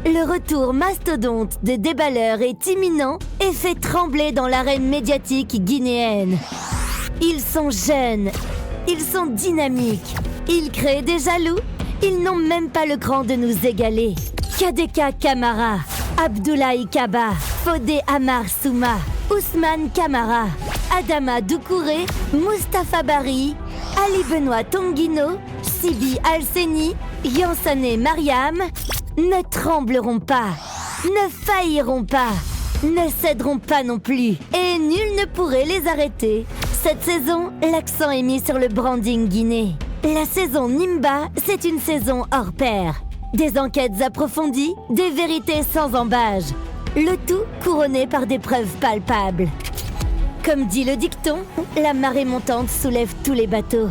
Le retour mastodonte des déballeurs est imminent et fait trembler dans l'arène médiatique guinéenne. Ils sont jeunes, ils sont dynamiques, ils créent des jaloux, ils n'ont même pas le cran de nous égaler. Kadeka Kamara, Abdoulaye Kaba, Fodé Amar Souma, Ousmane Kamara, Adama Doucouré, Mustapha Bari, Ali Benoît Tonguino, Sibi Alseni, Yansane Mariam ne trembleront pas, ne failliront pas, ne céderont pas non plus, et nul ne pourrait les arrêter. Cette saison, l'accent est mis sur le branding guinéen. La saison Nimba, c'est une saison hors pair. Des enquêtes approfondies, des vérités sans embâge. Le tout couronné par des preuves palpables. Comme dit le dicton, la marée montante soulève tous les bateaux.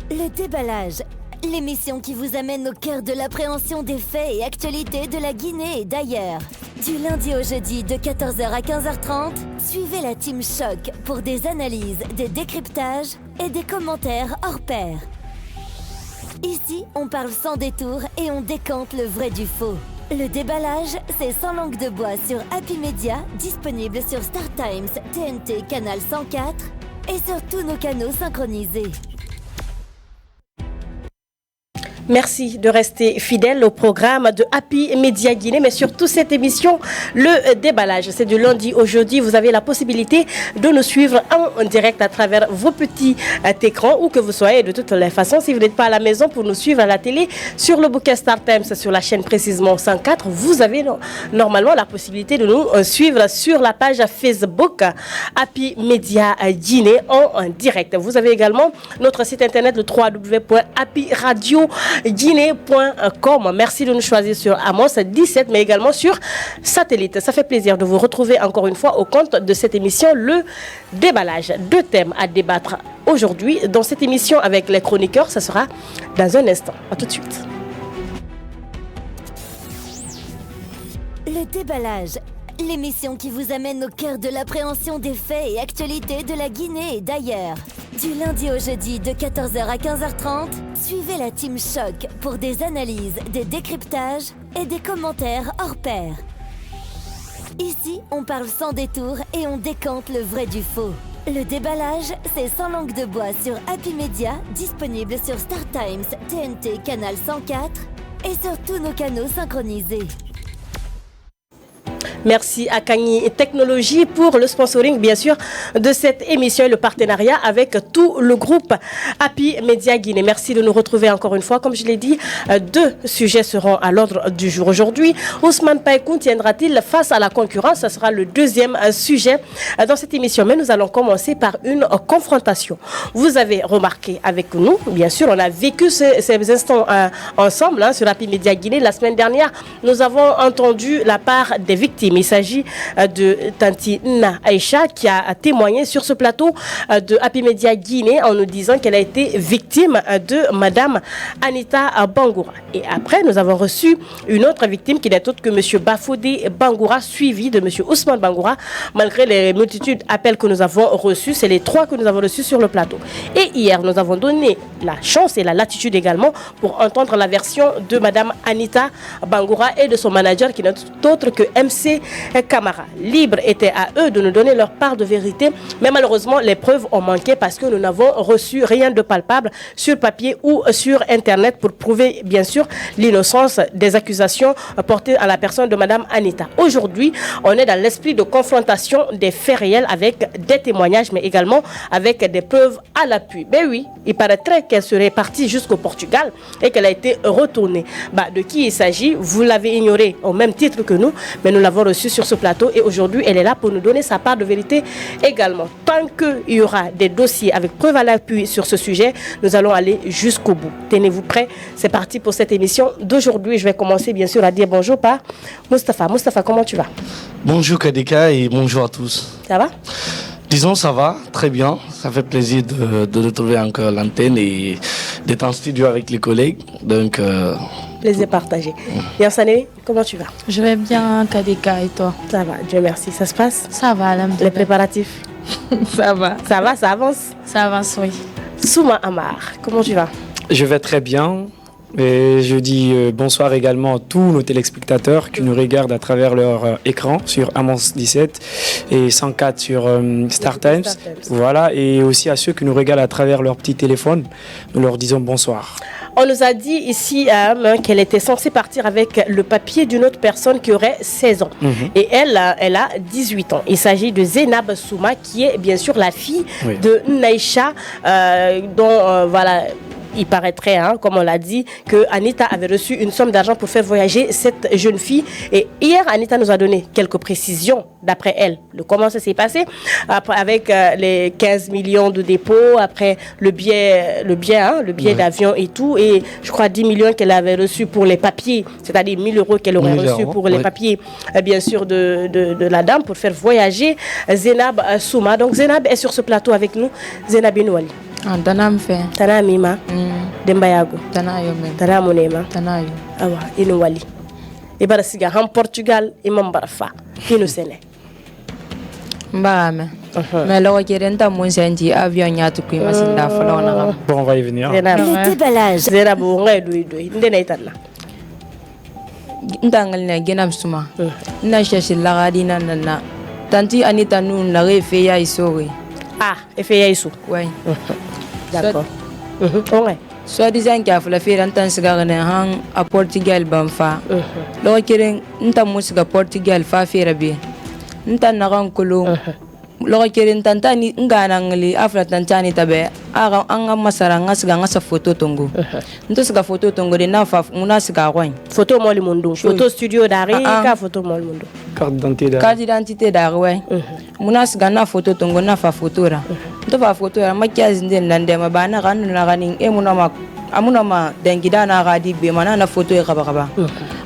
Le déballage, l'émission qui vous amène au cœur de l'appréhension des faits et actualités de la Guinée et d'ailleurs. Du lundi au jeudi de 14h à 15h30, suivez la Team Choc pour des analyses, des décryptages et des commentaires hors pair. Ici, on parle sans détour et on décante le vrai du faux. Le déballage, c'est sans langue de bois sur Happy Media, disponible sur Star Times, TNT, Canal 104 et sur tous nos canaux synchronisés. Merci de rester fidèle au programme de Happy Media Guinée, mais surtout cette émission, le déballage. C'est du lundi au jeudi. Vous avez la possibilité de nous suivre en direct à travers vos petits écrans, où que vous soyez. De toutes les façons, si vous n'êtes pas à la maison pour nous suivre à la télé, sur le bouquet Star Times, sur la chaîne précisément 104, vous avez normalement la possibilité de nous suivre sur la page Facebook Happy Media Guinée en direct. Vous avez également notre site internet, le www.happyradio.guinée.com. Merci de nous choisir sur Amos 17, mais également sur satellite. Ça fait plaisir de vous retrouver encore une fois au compte de cette émission, le déballage. 2 thèmes à débattre aujourd'hui dans cette émission avec les chroniqueurs. Ça sera dans un instant. À tout de suite. Le déballage, l'émission qui vous amène au cœur de l'appréhension des faits et actualités de la Guinée et d'ailleurs. Du lundi au jeudi de 14h à 15h30, suivez la Team Choc pour des analyses, des décryptages et des commentaires hors pair. Ici, on parle sans détour et on décante le vrai du faux. Le déballage, c'est sans langue de bois sur Happy Media, disponible sur Star Times, TNT, Canal 104 et sur tous nos canaux synchronisés. Merci à Kagni Technologies pour le sponsoring, bien sûr, de cette émission et le partenariat avec tout le groupe Happy Media Guinée. Merci de nous retrouver encore une fois. Comme je l'ai dit, 2 sujets seront à l'ordre du jour aujourd'hui. Ousmane Païkoun tiendra-t-il face à la concurrence? Ce sera le 2e sujet dans cette émission. Mais nous allons commencer par une confrontation. Vous avez remarqué avec nous, bien sûr, on a vécu ces instants ensemble sur Happy Media Guinée. La semaine dernière, nous avons entendu la part des victimes. Il s'agit de Tanti Na Aïcha qui a témoigné sur ce plateau de Happy Media Guinée en nous disant qu'elle a été victime de Madame Anita Bangoura. Et après, nous avons reçu une autre victime qui n'est autre que M. Bafodé Bangoura, suivi de M. Ousmane Bangoura. Malgré les multitudes d'appels que nous avons reçus, c'est les 3 que nous avons reçus sur le plateau. Et hier, nous avons donné la chance et la latitude également pour entendre la version de Madame Anita Bangoura et de son manager qui n'est autre que MC Camara. Libre était à eux de nous donner leur part de vérité, mais malheureusement les preuves ont manqué parce que nous n'avons reçu rien de palpable sur papier ou sur internet pour prouver bien sûr l'innocence des accusations portées à la personne de Madame Anita. Aujourd'hui, on est dans l'esprit de confrontation des faits réels avec des témoignages, mais également avec des preuves à l'appui. Ben oui, il paraîtrait qu'elle serait partie jusqu'au Portugal et qu'elle a été retournée. De qui il s'agit? Vous l'avez ignoré au même titre que nous, mais nous l'avons reçue sur ce plateau et aujourd'hui elle est là pour nous donner sa part de vérité également. Tant qu'il y aura des dossiers avec preuve à l'appui sur ce sujet, nous allons aller jusqu'au bout. Tenez-vous prêts, c'est parti pour cette émission d'aujourd'hui. Je vais commencer bien sûr à dire bonjour par Mustapha. Mustapha, comment tu vas? Bonjour Kadeka et bonjour à tous. Ça va? Disons ça va, très bien. Ça fait plaisir de retrouver encore l'antenne et d'être en studio avec les collègues. Donc, plaisir partagé. Yansane, comment tu vas? Je vais bien, Kadeka, et toi? Ça va, Dieu merci. Ça se passe? Ça va, les préparatifs? Ça va. Ça va, ça avance? Ça avance, oui. Souma Amar, comment tu vas? Je vais très bien. Et je dis bonsoir également à tous nos téléspectateurs qui nous regardent à travers leur écran sur Amos 17 et 104 sur Star Times. Voilà, et aussi à ceux qui nous regardent à travers leur petit téléphone. Nous leur disons bonsoir. On nous a dit ici qu'elle était censée partir avec le papier d'une autre personne qui aurait 16 ans. Et elle a 18 ans. Il s'agit de Zainab Souma, qui est bien sûr la fille de Naïcha, dont voilà... Il paraîtrait, comme on l'a dit, que Anita avait reçu une somme d'argent pour faire voyager cette jeune fille. Et hier, Anita nous a donné quelques précisions, d'après elle, de comment ça s'est passé. Après, avec les 15 millions de dépôts, après le billet d'avion et tout. Et je crois 10 millions qu'elle avait reçus pour les papiers, c'est-à-dire 1 000 euros qu'elle aurait reçus pour les papiers, bien sûr, de la dame pour faire voyager Zainab Souma. Donc Zainab est sur ce plateau avec nous. Zainab Inouali. Tanam fe. Tana mima. Dembayago. Tana yo men. Tana monema. Tana yo. Awa inu wali. Ibara siga ham Portugal imam barafa. Inu sene. Mbame. Mais là kerenta mon senti avion nyatu ku masinda fala na. Bon, on va y venir. Le déballage. Zera bu ngai doi ndena itana. Ndangal na genam suma. Na shashi lagadi na. Tanti Anita nu na refe ya isori. Ah, efe ya isu. Ouais. D'accord. Ouais. So disant qu'il a fallu faire un temps à Portugal banfa. Lo keren nta musiga Portugal fa fera bi. Nta naran kulu. Lo keren tanta ni ngana ngali afra tantani tabe. Aga anga masara ngasiga ngasa photo tongo. Nto siga photo tongo de na fa muna siga rwany. Photo moli mundu. Photo studio dari ka photo moli mundu. Carte d'identité dari ouais. Muna siga na photo tongo na fa photo ra. Nto fa photo ra makiazi ndeni ndema bana kanu na kani amuna ma dengida na gadi be mana na photo e kaba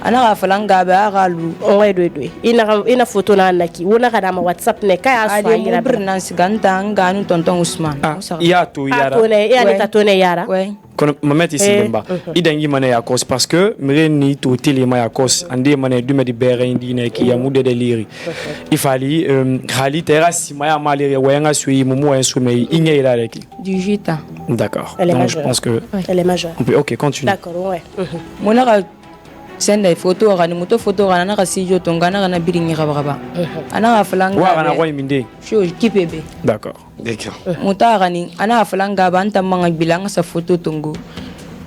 ana ga falanga be aga lu onwe doi ina photo na naki wona kada ma WhatsApp ne kaya so ayira bir nan siganta nganu tonton Usman ya to yara to ne ya ni ta to ne yara ouais kono mameti simba idangi mane ya kos parce que mere ni to tele ma ya kos ande mane dume di bere indi ne ki ya mude de liri ifali khali tera sima ya maliri wayanga sui mumu en sumei inye ira reki 18 ans. D'accord. Donc je pense que elle est majeure. OK, continue. D'accord, ouais. Mona ga senda photo ga ni moto photo ga na ga sijo tonga na ga na biringi ga ba ana ga falanga wa na wa iminde sho kipebe. D'accord. D'accord. Mota ga ni ana ga falanga ba anta manga bilanga sa photo tongo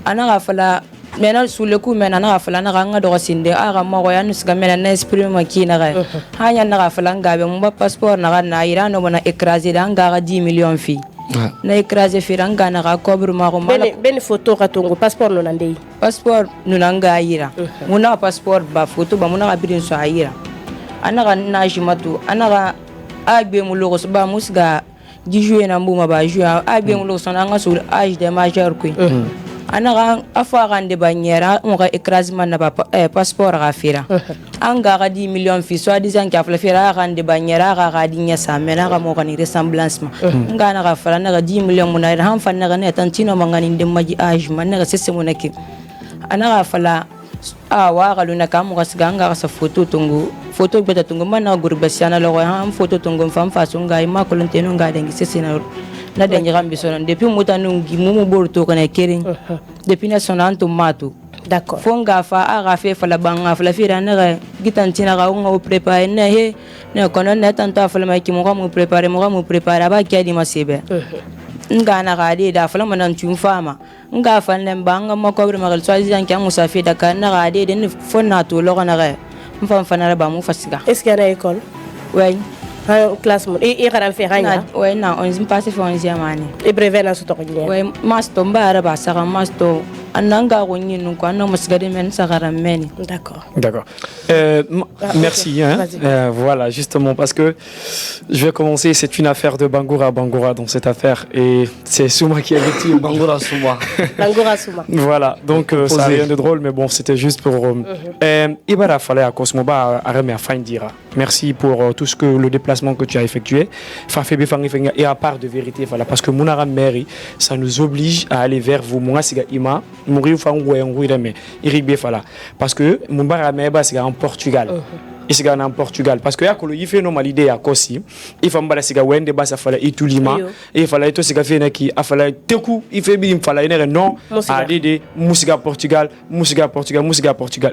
ana ga fala mena sule ku mena na ga fala na ga nga do sinde aga mo go ya nus ga mena na esprit ma kina ga hanya na ga falanga be mo passeport na ga na ira no na écraser nga ga 10 millions fi na écraser firanga na ga cobre ma go mala ben photo ka tongo passeport no nandei passeport nunanga ayira muna passeport ba photo ba muna ga birin so ayira ana ga na jimatu ana ga agbe mu logo ba musga di jouer na mbuma ba jouer agbe mu logo so na nga sur âge de majeur ku ana ga afa ga nde banyera on ga écrasement na ba passeport ga fira anga ga 10 millions fi so disant qu'il a fallu faire ga nde banyera ga di nya sa mena ga mo ga ni ressemblance ma nga na ga fala na ga 10 millions mona ha fa na ga ne tantino mangani nde maji âge man na ga sese mona ki ana ga fala wa ga luna ka mo ga siga nga ga sa photo tongo photo beta tongo mana gurbasiana lo ha photo tongo fam fa so nga ma ko lenteno nga dengi sese na dengi gambi so depuis mutanu ngi mumu borto kana kering depuis na sonanto matu. D'accord. Fonga fa aga fe fa la banga fa la fira na ga gitantina ga nga o préparer na he na kono na tanto fa la ma ki mo ga mo préparer ba ki adi masebe nga na ga de da fa la manan tun fama nga fa na banga ma ko ma gal so azan ki amusa fe da kan na ga de den fonna to lo na ga mfam fa na ba mu fasiga est-ce qu'il y a une école? Ouais. Classe mon et ran fe hanya ouais na on zim passé fa 11e année et brevet na so to ko ouais master mbara ba saka master ananga gonyi nu ko anno masgade men sagara meni. D'accord. D'accord. Merci. Voilà, justement, parce que je vais commencer. C'est une affaire de Bangoura dans cette affaire. Et c'est Souma qui est victime. Bangoura Souma. Bangoura Souma. Voilà, donc ça n'a rien de drôle, mais bon, c'était juste pour... Ibara fallait à Cosmoba à Findira. Merci pour tout le déplacement que tu as effectué. Et à part de vérité, voilà, parce que Mounara Mary, ça nous oblige à aller vers vous. Mouna Siga Ima. Parce que mon bar c'est en Portugal ici en Portugal parce que yakolo il fait normalité à Kosi il faut mbala siga wende basa fala itulima et fala to siga fait naki afala teku il fait bien fala ine non a dede musiga Portugal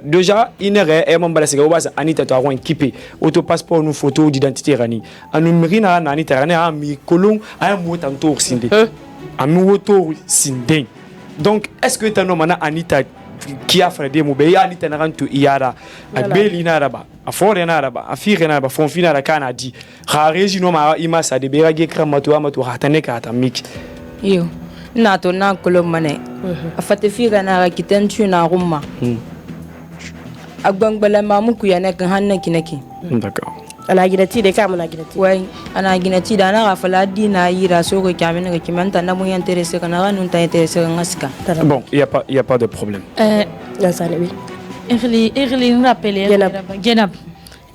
déjà inere e mbala siga basa anita to aron équipé auto passeport nous photo d'identité rani anu mirina na anita rani a mi kolon a mo tanto sinde a mi woto sinde donc est-ce que tu as nommé Anita qui a fait des mots et Anita n'a rien tout iara a beli naraba a fore naraba a fire naraba fon fina la canadi rarezi no ma ima sa de berage kramato amato hatane ka tamik yo na to na kolomane a fate fire na kitentu na rumma agbang bala mamu ku yana kan hanna kinaki d'accord ana ginati de kam ana ginati wai ana ginati da na gafala dina yira so ko kyamin ga kimanta na mun intéressé kana ga nun ta intéressé ga ngaska bon il y a pas de problème oui Irli rappelé Genab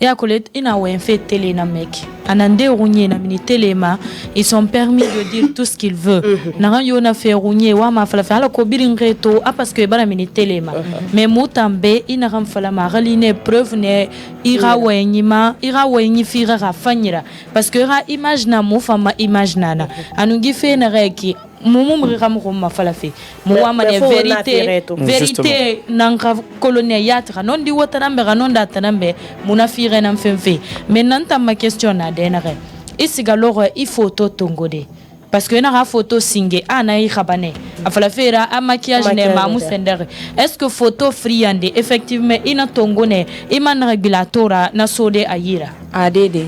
ya kolet ina wen fait télé na mec anande rougné na mini télé ma ils sont permis de dire tout ce qu'ils veulent na ran yo na fait rougné wa ma fala fala ko birin reto a parce que bara mini télé ma mais mutambe ina ram fala ma raline preuve ne ira wenyi fira ra fanyira parce que ra image na mo fama image nana anungi fe na reki mumum ram ma fala fe mo wa ma vérité nanga colonie yatra non di wotanambe non datanambe muna fira na mfemfe mais nanta ma question na denare isiga loro il photo tongode parce que na photo singé ana i khabane afala fera a maquillage ne mamu sendere est-ce que photo friande effectivement ina tongone iman regulatora na sode ayira adede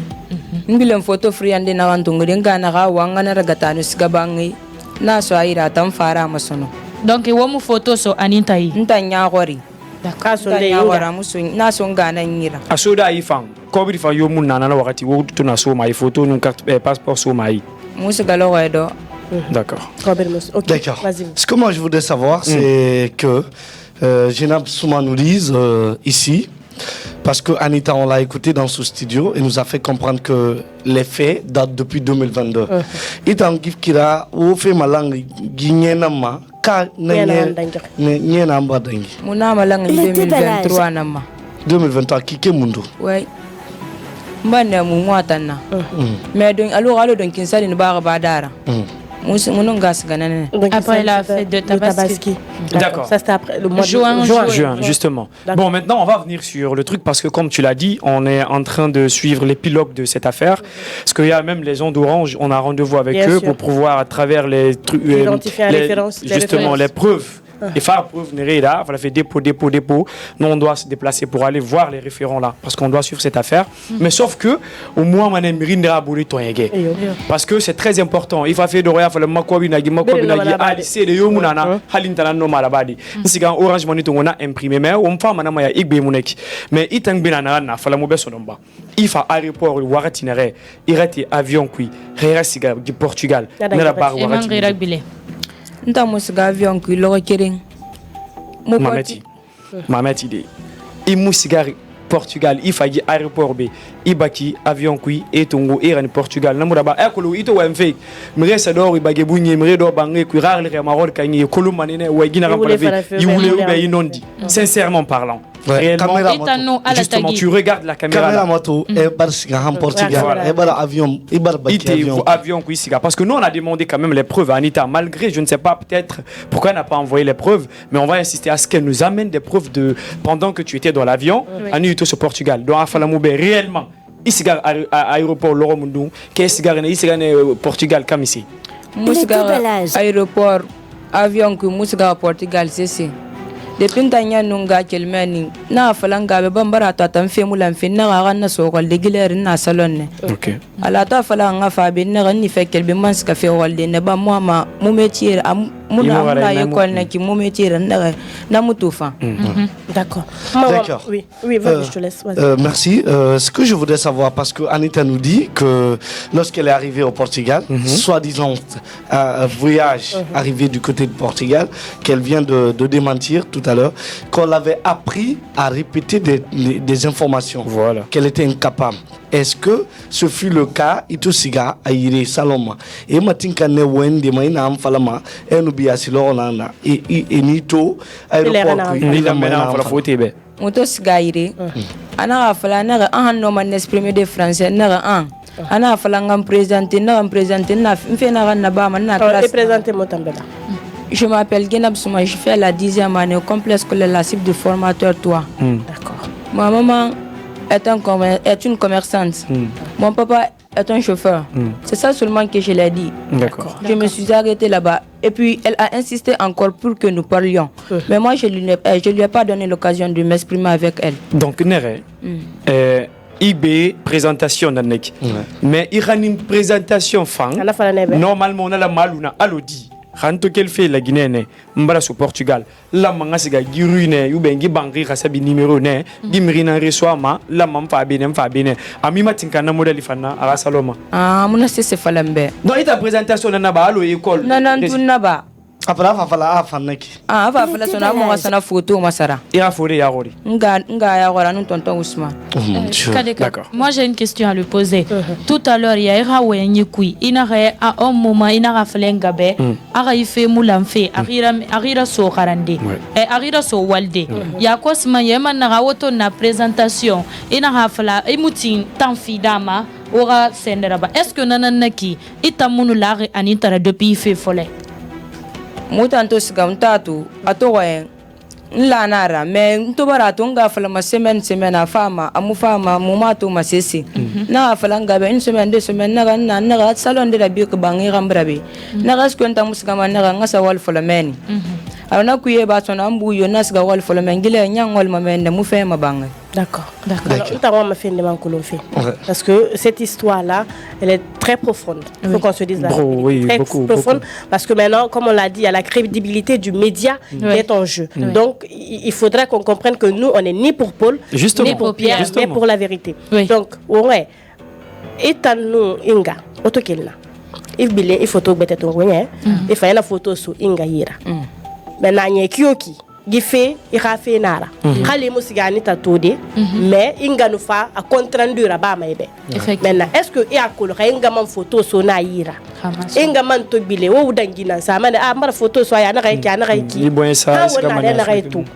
ngilem photo friande na wantongode ngana ga wangana ragatanu sigabangi na so ayira tam fara masono donc womu photo so aninta yi ntanya gori d'accord so de yora muso na so ngana nyira asoda ifan ko bi fa yo mun nana na wakati wo to na so mai photo nun carte passeport so mai D'accord. D'accord. Ce que moi je voudrais savoir, c'est que Genab Souma nous dise ici, parce que Anita, on l'a écouté dans ce studio et nous a fait comprendre que les faits datent depuis 2022. Et tant qu'il a fait ma langue, Guinénama, ka Nyena Mbadangi. Muna malang 2023 nama. 2023, Kike Mundo. Ouais. Mbana mu mwatana mais donc alors donc kinsali ni bara badara mon gas ganane après la fête de Tabaski. D'accord, ça c'était après le mois de juin justement. Bon, maintenant on va venir sur le truc parce que comme tu l'as dit, on est en train de suivre l'épilogue de cette affaire parce qu'il y a même les gens d'Orange, on a rendez-vous avec eux pour pouvoir à travers les trucs identifier les références, justement les preuves. Et faire preuve là, il fait dépôt. Nous, on doit se déplacer pour aller voir les référents là, parce qu'on doit suivre cette affaire. Mais sauf que, au moins, on a parce que c'est très important. Il faut faire de rien, il faut le makobi nagi, c'est le yomunana, halintana no malabadi. Si quand Orange Money, on a imprimé, mais on fait maintenant ya igbe munek. Mais il tang binana na, faut la mauvaise sonomba. Il faut aéroport, le waratinaire, il reste avion qui, réasiga du Portugal. N'a pas waratinaire. Nta musiga avion ku lo kering mamati de i musiga Portugal il faji aéroport be ibaki avion ku et tongo iran Portugal namura ba ekolo ito wemfe mire sador ibage bunye mire do bangi ku rarle ke marol kanyi kolumanene we gina rampalafe il voulait be inondi sincèrement parlant. Justement, tu regardes la caméra. Avion, parce que nous on a demandé quand même les preuves à Anita, malgré je ne sais pas peut-être pourquoi elle n'a pas envoyé les preuves, mais on va insister à ce qu'elle nous amène des preuves de pendant que tu étais dans l'avion à New York au Portugal. Donc à Falamoube réellement ici à aéroport Laurent Mundou, qu'est-ce que Portugal comme ici. Aéroport avion que Moussiga Portugal c'est depuis tanya nunga kelmeni na falanga be bambara to tan femulan fin na ga na so gol de giler na salon ne OK ala ta falanga fa be na ni fekel be mans ka fe gol de ne ba mo ma mu métier am muna école na ki mu métier na mutufa. D'accord. Oui, vas-y, je te laisse. Merci. Ce que je voudrais savoir, parce que Anita nous dit que lorsqu'elle est arrivée au Portugal, soi-disant voyage arrivé du côté du Portugal, qu'elle vient de démentir tout à l'heure, qu'on l'avait appris à répéter des informations, voilà, qu'elle était incapable. Est-ce que ce fut le cas Itosiga Aire Saloma et Matinka Newende Maina Amfalama et Nubia Silorana et Nito aéroport moto sigaire ana ga fala na ga an no man exprimer de français na ga an ana fala ngam présenter na mfe na ga na ba man na classe présenter Motambela. Je m'appelle Genab Souma, je fais la 10e année au complexe scolaire la cible de formateur 3. D'accord. Ma maman est une commerçante. Mon papa est un chauffeur. C'est ça seulement que je l'ai dit. D'accord. Je me suis arrêtée là-bas. Et puis, elle a insisté encore pour que nous parlions. Mais moi, je ne lui ai pas donné l'occasion de m'exprimer avec elle. Donc, Nere, IB présentation d'Anek. Mais il y a une présentation fan. Normalement, on a la maluna alodi. Ranto qu'elle fait la Guinée, mbala au Portugal. La manga siga giruine, ou ben gibangri kasabi numéro ne, gimrina reswama, la mam fa bene. Ami matinkana modèle fana ara saloma. Ah, mon c'est falambe. Non, il ta présentation na ba alo école. Non, tout n'a pas. Après, il va falloir fanaki. Ah, va falloir son amour à sa photo, masara. Il a foré ya rori. Nga ya wala nous tonton Ousmane. D'accord. Moi j'ai une question à lui poser. Tout à l'heure il y a ira wenye kui. Inare à un moment inara flengabe. Ara ife mulamfe. Arira so karande. Arira so walde. Ya kosma yema nara woto na présentation. Inara fla imutin tanfidama. Ora senderaba. Est-ce que nananaki itamunu lare anitara depuis ife fole? Mutanto siga mtatu atowaye nla nara me ntobara to nga fala ma semaine afama amu fama mumato masesi na fala ngabe une semaine 2 semaines na salon de la bio ke bangi rambrabe na gas ko nta musga man na ngasa wal fala meni ana kuye ba sona ambu yo nasga wal fala mengile nyangol ma men mu fe ma bang. D'accord. Parce que cette histoire-là, elle est très profonde. Il faut qu'on se dise là. Très profonde. Parce que maintenant, comme on l'a dit, il y a la crédibilité du média qui est en jeu. Donc, il faudrait qu'on comprenne que nous, on n'est ni pour Paul, ni pour Pierre, mais pour la vérité. Donc, ouais. Et nous, Inga, autokelna. Il faut tout mettre ton goyen. Il faut une photo sur Inga Hira. Maintenant, il y a Kyoki. Gife ira fe nara khali musigani tatode mais inga no fa a contrandura ba maybe maintenant est-ce que e akolo inga man photo so na yira inga man to bile wo dangina sa man a mara photo so ya na kai kana kai ki na kai tout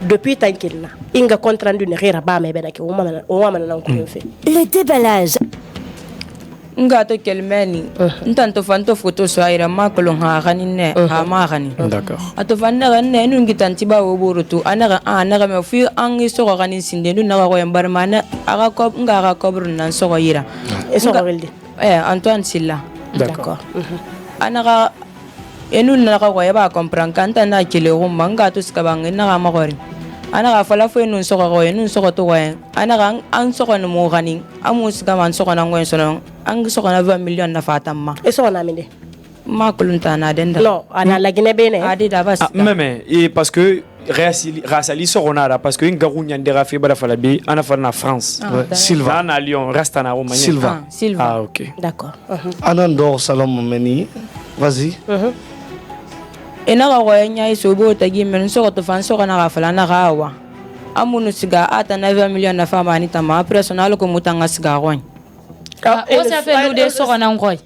depuis tankilna inga contrandu ne rira ba maybe na ke o mama na ko fe Le déballage. Ngato kelmeni ntanto fanto photo so ira makolon ha ganine ha ma gani. D'accord. Ato fanna ganne nu ngitanti ba wo borutu anaga me fu angi so ganin sinde nu naga ko embarmana aga ko ngaga ko brun nan so ira et so reldi Antoine Silla. D'accord. Anaga enu naga ko ba comprendre kanta na kile ro manga to skabang na ma gori anaga fala fo enu so ko enu so ko to wa anaga an so ko no mo ganin amus ga man so ko na ngwen so ang so ko na 20 million na fatamma et so na minde ma kulunta na denda non ana la Guinée bene adi da bas mais et parce que Rasali Soronara parce que Ngarounya ndera fe bala fala bi ana fa na France Silva na Lyon reste na Roumanie Silva ah OK d'accord Anandor Salom Meni vas-y ena ga go nya iso bo tagi men so ko to fan so kana ga fala na gawa amunu siga ata na 20 million na fama ni tama personal ko mutanga siga gon o sa fait nous des so kana ngoy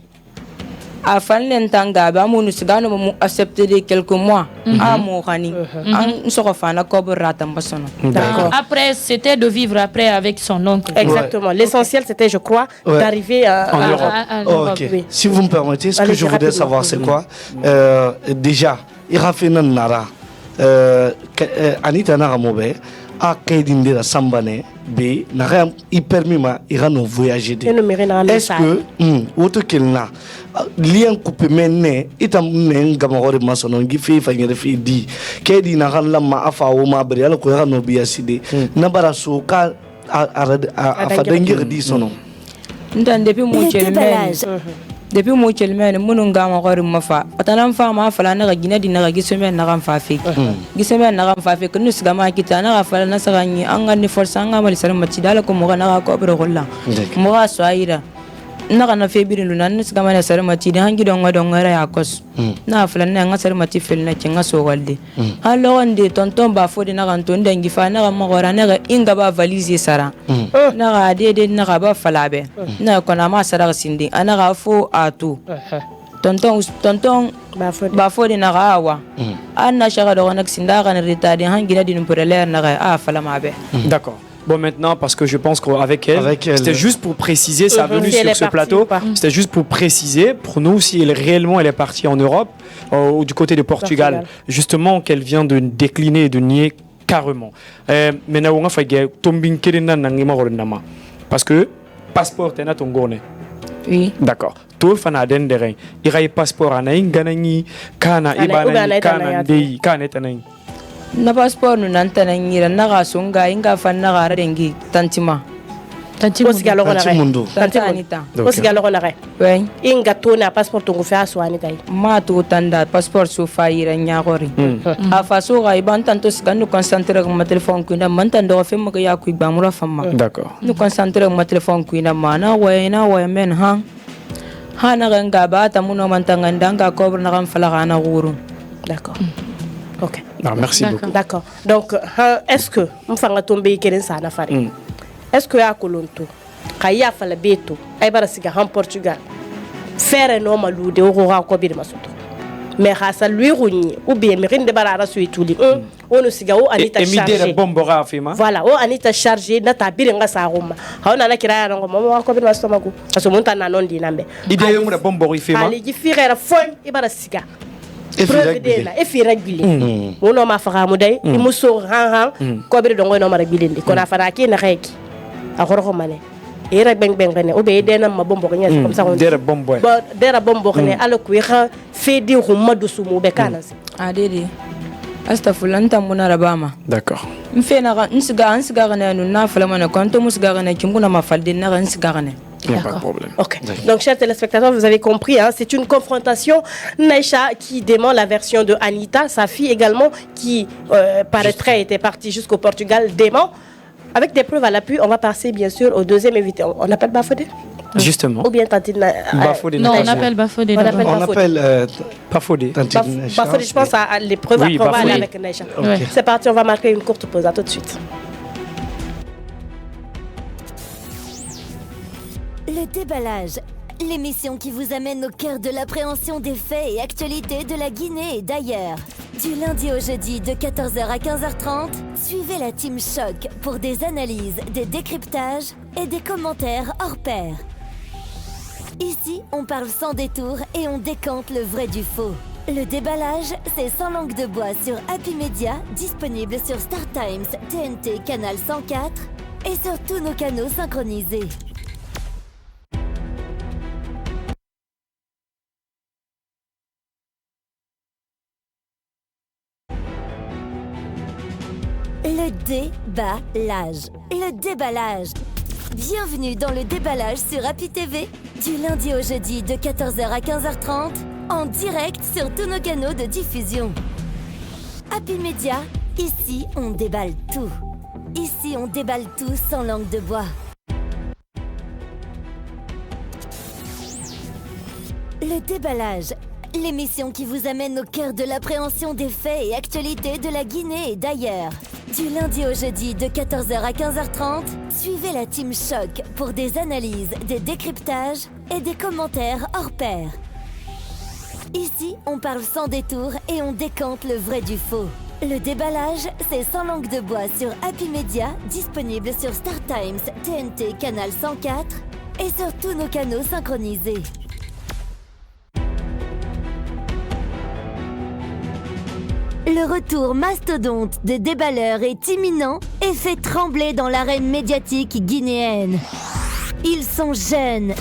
a fan len tanga ba amunu siga no mu accepter de quelques mois a mo gani an so ko fana ko burata mbasono. D'accord. Après c'était de vivre après avec son oncle. Exactement. L'essentiel c'était je crois d'arriver en Europe. OK. Si vous me permettez, ce que je voudrais savoir c'est quoi déjà Irafena Nara Anita Nara Mobe a kaydinde la sambane be nara i permis ma ira no voyager de est-ce que auto kelna lien coupe menne itam ne ngamore masono ngi fi fa ngere fi di kaydi na kan lamma afa wo ma bari ala ko no biaside na bara so ka a fa dangir di sono ndan depuis mo chelmen depuis mo chelmen munu ngama gore mafa atanan fa ma fala na gina di na gisemen na kan fa fi gisemen na kan fa fi kunu siga ma kita na fala na sagani an ngani forsa ngama lisalam matidala ko mo na ko bro golla mo ga soira na kana fe birin lunan siga ma na sare matidi hangi don ngara ya kos na fala na ngasare mati fel na kinga so walde allo onde tonton ba fodi na kan ton dangi fa na ma gora na inga ba valise sara na ga dede na ga ba falabe na ko na ma sara sindi ana ga fo atu tonton bafo de naga awa anna shaka do nak sinda kan retadi hangina din pour l'air naga fala mabe. D'accord. Bon, maintenant, parce que je pense qu'avec elle, c'était juste pour préciser sa venue sur ce plateau. C'était juste pour préciser, pour nous, si elle, réellement elle est partie en Europe, ou du côté de Portugal, justement, qu'elle vient de décliner et de nier carrément. Maintenant, on a fait tombing parce que passeport, t'es ton gourne. Oui. D'accord. Tout fana den dereng. Il y a passeport à naïn ganani, kana ibana, kana dei, kana tanai. Na passeport nu nan tanan ngira na ga sunga inga fan na ga rengi tantima mundo tantanita osigalo ko na kay ouais inga to na passeport to fa so ani tay ma to tanda passeport so fa ira nya gori a fa so ga iban tanto siganu concentrer ma téléphone ku na man tando fe mo ga ya ku ba mura fama d'accord nu concentrer ma téléphone ku na mana wa men ha na ga ba ta muno man tangandanga ko na kan fala ga na guru d'accord. Ok. Non, merci beaucoup. D'accord. Donc, est-ce que nous faisons tomber quelqu'un ça na fari? Est-ce que ya kolonto, kaya fala beto, ay bara siga en Portugal, faire no malude o ko ko bi masuto. Mais khasa lui runi ou bien me rinde bara rasu ituli. Ono siga o anita chargé. Emide bombora fima. Voilà, o anita chargé na ta birenga sa roma. Haona na kiraya ngo mama ko bi masuto mako. Aso monta na non di nambe. Ide yo mu bombori fima. Ali gi firera fon ibara siga. E fira gbili wono ma faga muday I muso han ko be do ngoy mara gbilindi ko na fara ki na xeki a xoro mané e ra beng beng ne o be dena ma bombo ko nyas comme ça on dera bombo dera bombo ne ala ku xa fedi humadu sumu be kana adede astafurlanta muna rabama d'accord mfena ga nsiga ne na fala mana konto musga ne kimuna ma falde na nsiga ne. Il n'y a pas de problème. Ok. Donc, chers téléspectateurs, vous avez compris, hein, c'est une confrontation. Naïcha qui dément la version de Anita, sa fille également, qui paraîtrait était partie jusqu'au Portugal, dément. Avec des preuves à l'appui, on va passer bien sûr au deuxième invité. On appelle Bafodé? Justement. Ou bien Tantine Bafodé. Non, on appelle Bafodé. On appelle Bafodé. Bafodé, je pense à l'épreuve. Oui, après, on va aller avec Naïcha. Okay. C'est parti, on va marquer une courte pause. À tout de suite. Le déballage, l'émission qui vous amène au cœur de l'appréhension des faits et actualités de la Guinée et d'ailleurs. Du lundi au jeudi de 14h à 15h30, suivez la Team Choc pour des analyses, des décryptages et des commentaires hors pair. Ici, on parle sans détour et on décante le vrai du faux. Le déballage, c'est sans langue de bois sur Happy Media, disponible sur Star Times, TNT, Canal 104 et sur tous nos canaux synchronisés. Le déballage. Le déballage. Bienvenue dans le déballage sur Happy TV, du lundi au jeudi de 14h à 15h30, en direct sur tous nos canaux de diffusion. Happy Media, ici on déballe tout. Ici on déballe tout sans langue de bois. Le déballage. L'émission qui vous amène au cœur de l'appréhension des faits et actualités de la Guinée et d'ailleurs. Du lundi au jeudi de 14h à 15h30, suivez la Team Choc pour des analyses, des décryptages et des commentaires hors pair. Ici, on parle sans détour et on décante le vrai du faux. Le déballage, c'est sans langue de bois sur Happy Media, disponible sur Star Times, TNT, Canal 104 et sur tous nos canaux synchronisés. Le retour mastodonte des déballeurs est imminent et fait trembler dans l'arène médiatique guinéenne. Ils sont jeunes,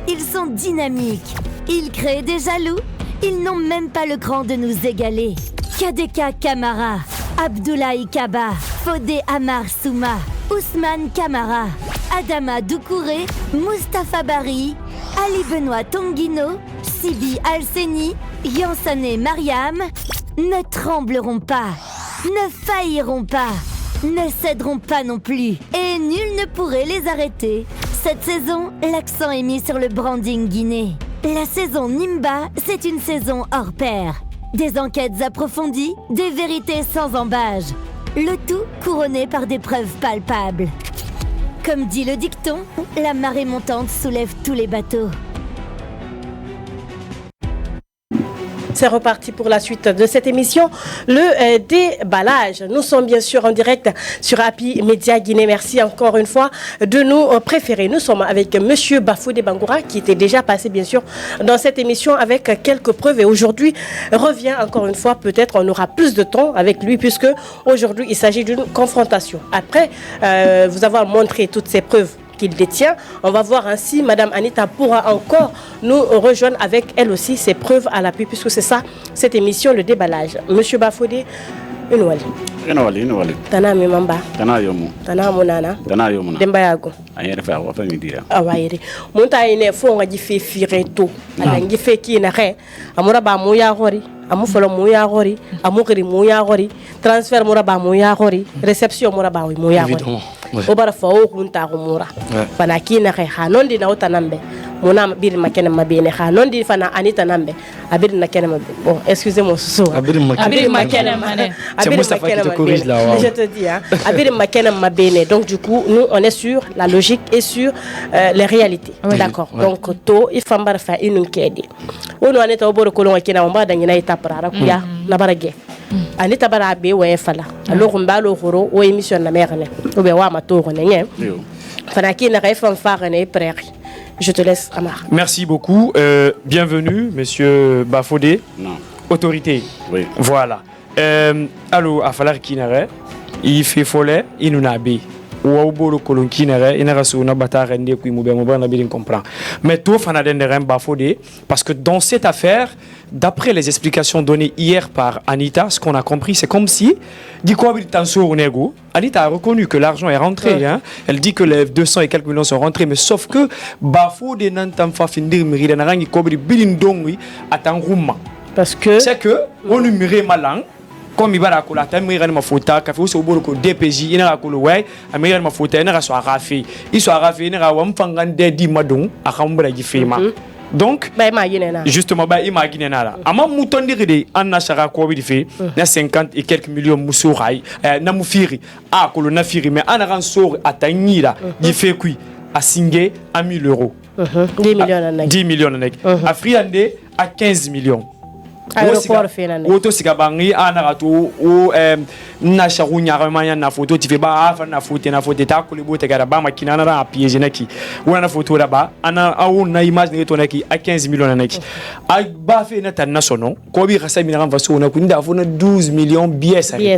ils sont dynamiques, ils créent des jaloux, ils n'ont même pas le cran de nous égaler. Kadeka Kamara, Abdoulaye Kaba, Fodé Amar Souma, Ousmane Kamara, Adama Doucouré, Mustapha Bari, Ali Benoît Tonguino, Sibi Alseni, Yansane Mariam, ne trembleront pas, ne failliront pas, ne céderont pas non plus, et nul ne pourrait les arrêter. Cette saison, l'accent est mis sur le branding guinéen. La saison Nimba, c'est une saison hors pair. Des enquêtes approfondies, des vérités sans embâge. Le tout couronné par des preuves palpables. Comme dit le dicton, la marée montante soulève tous les bateaux. C'est reparti pour la suite de cette émission, le déballage. Nous sommes bien sûr en direct sur Happy Média Guinée. Merci encore une fois de nous préférer. Nous sommes avec Monsieur Bafodé Bangoura qui était déjà passé bien sûr dans cette émission avec quelques preuves et aujourd'hui revient encore une fois. Peut-être on aura plus de temps avec lui puisque aujourd'hui il s'agit d'une confrontation. Après vous avoir montré toutes ces preuves qu'il détient, on va voir ainsi Madame Anita pourra encore nous rejoindre avec elle aussi ses preuves à l'appui puisque c'est ça cette émission, le déballage. Monsieur Bafodé, Inwali. Tana mimamba. Tana yomu. Tana munana. Tana yomu. Demba yago. Ayere fa wa fa midira. Awayere. Munta ine fo nga jife fireto. Ala ngife ki na re. Amura ba mu ya gori. Amu folo mu ya gori. Amu giri mu ya gori. Transfert mura ba mu ya gori. Réception mura ba mu ya gori. Obara fa o kunta ko mura. Fana ki na re ha non di na utanambe. Mona bir makene mabene ha non di fana Anita nambe. Abir na kene mabene. Bon, excusez-moi Soso. Abir makene mane. C'est Moustapha qui te corrige là. Je te dis, hein. Abir makene mabene. Donc du coup, nous on est sur la logique et sur les réalités. Oui. D'accord. Ouais. Donc to ifambara fa inu kedi. Ono Anita oboro kolonga kina mba dangina itapara kuya na barage. Anita bara be wa fala. Alors mbalo horo o émission na merne. Obe wa matoro nenye. Fana kina ka fanfare ne prairie. Je te laisse, Amar. Merci beaucoup. Bienvenue, Monsieur Bafodé. Non. Autorité. Oui. Voilà. Allô, à falloir qu'il n'arrête. Il fait folle, il nous a bé. Ou au bout de colon qui n'arrête, il n'a pas sur une bataille rendue qui m'a bien compris. Mais tout fan a d'un Bafodé parce que dans cette affaire, d'après les explications données hier par Anita, ce qu'on a compris, c'est comme si, dit quoi, Anita a reconnu que l'argent est rentré. Ouais. Hein? Elle dit que les 200 et quelques millions sont rentrés, mais sauf que Bafodé n'entend pas finir Miridanarang, Kobri Bilindongui, attend Rouma. Parce que. C'est que, on numérait malang. Comme il va à la tête, il y a une photo, il y a un DPJ, il y a une photo, il y a un rafi. Il y a un rafi, il y a un fangande di madon, à Rambra di Fema. Donc, justement, imaginez là. Ama mouton diride, en achara quoi il fait, na 50 et quelques millions moussourai, na moufiri, à kolo na firi, mais en aran sort à Tagnira, il fait quoi? À Singé à 1000 euros. 10 millions en 10 millions en à Friande à 15 millions. Aéroport finalement. Auto sikabangi anarato o na sharunya ramanya na photo tu fais ba afa na photo ta ko libo te gara ba makina na ra piège naki wana photo là ba ana au na image ne to naki à 15 millions naki a ba fe na tan nasono ko bi khasa mi na va so na ku nda fo na 12 millions biesare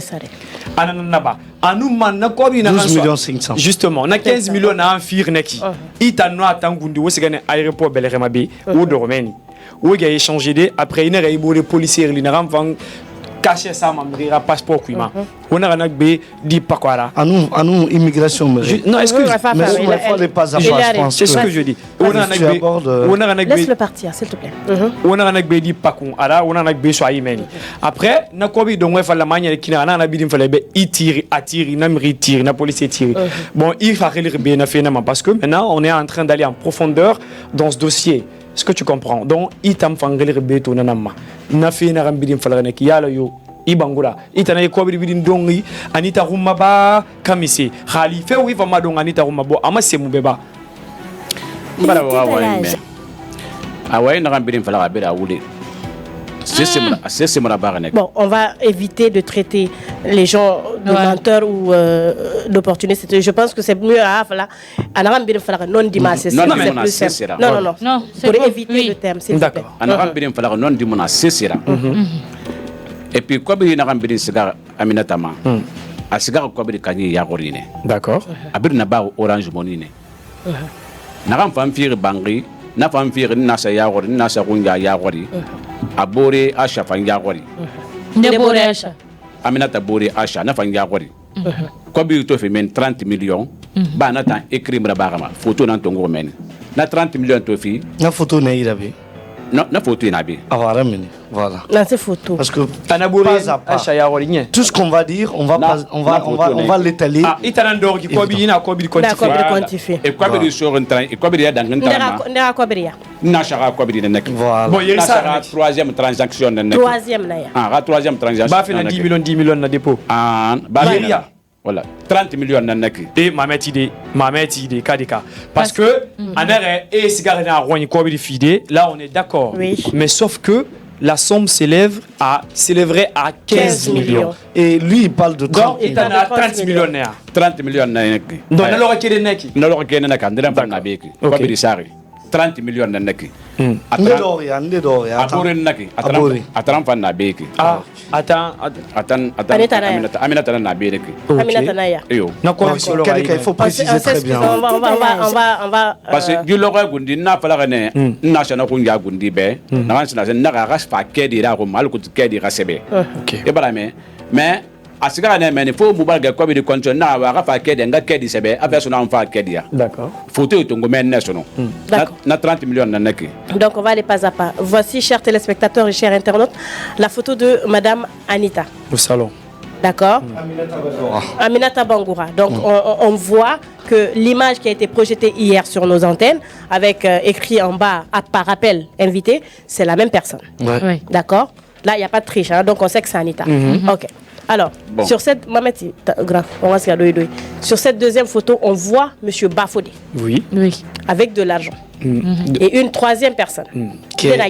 ana na ba anu man na ko bi na 12 millions 500 justement na 15 millions na enfir naki itano atangundi wo sigane aéroport Belérema be ou de Roumanie. Oui, il a échangé des. Après, il y a eu des policiers qui ont caché ça, il a passeport. On a un B, dit pas quoi là. À nous, immigration. Non, est-ce que. Mais il faut les pas à je pense. C'est ce que je dis. On a un B. Laisse-le partir, s'il te plaît. On a un B, dit pas quoi. Alors, on a un B sur Aïmeni. Après, on a quoi donc, il faut la manière qui n'a rien à dire, il fallait il tire, attire, il n'a tire, la police tire. Bon, il faut relire bien, parce que maintenant, on est en train d'aller en profondeur dans ce dossier. Est-ce que tu comprends? Donc, il t'a fait un beto nanama. Na fait na rambidin falana ki yala yo ibangura. Itana ye kobri bidin dongi Anita Rumaba kamisi. Khali fe wi fama dong Anita Rumabo amase mubeba. Bara wa me. Away na rambidin falana beda wuli. Bon, on va éviter de traiter les gens de menteurs ou d'opportunistes. Je pense que c'est mieux à voilà. Non, pour éviter le terme, s'il vous plaît. Et puis, quoi qu'il y a un cigare Aminatama, un cigare quoi qu'il y a un d'accord. Abir Naba Orange Monine. Naram Famfir Bangri, na Famfir Nasa Yawari, Nasa Runga Yawari. Abore Asha Fangawari. Nebore Asha. Aminata Bore Asha, na Fangawari. Kobi to fait 30 millions. Ba natan écrit Mrabarama, photo dans ton gros men. Na 30 millions to fi. Na photo na irabi. Non, na photo inabi. Voilà. Là c'est photo. Parce que pas à pas. Tout ce qu'on va dire, on va l'étaler. Ah, itanandor qui Kobi ina Kobi quantifié. Et Kobi sur un train, et Kobi dans un train. Ndera Kobi. Nashara Kobi de nek. Voilà. Bon, il y a ça troisième transaction de nek. Troisième là. Ah, troisième transaction. Ba fait 10 millions na dépôt. Ah, ba voilà, 30 millions nanaki. Et Mamet idée, Kadeka. Parce que, en arrêt, et cigare na rogne Kobi fide, là on est d'accord. Oui. Mais sauf que, la somme s'élèverait à 15 millions. Et lui, il parle de 30 Donc, il en a 30 millionnaires. 30 millions na neki. Donc, on a quel neki? Na lo kene na kan dira fa na beki. Ko bi sari. 30 millions na neki. Ndedoria. Abore naki. Atran fa na beki. Ah, attends. Aminata na beki. Aminata Naya. Yo. Na quoi sur le Il faut préciser très bien. On va parce que du logo gundi na fala ne na shana ko ngia gundi be na kan sina na ga fa kedi ra ko mal ko kedi ra sebe. OK. E bala mais asigara ne mais faut mobile ga ko bi control na wa ga fa kedi nga kedi sebe afa so na on fa kedi ya. D'accord. Photo to ngo men ne so no. Na 30 millions na neki. Donc on va aller pas à pas. Voici, chers téléspectateurs et chers internautes, la photo de Madame Anita. Au salon. D'accord. Aminata Bangoura. Donc on voit que l'image qui a été projetée hier sur nos antennes, avec écrit en bas par appel invité, c'est la même personne. Ouais. Oui. D'accord. Là, il n'y a pas de triche, hein, donc on sait que c'est Anita. Ok. Alors, sur cette sur cette deuxième photo, on voit Monsieur Bafodé. Oui. Oui. Avec de l'argent. Et une troisième personne. Qui est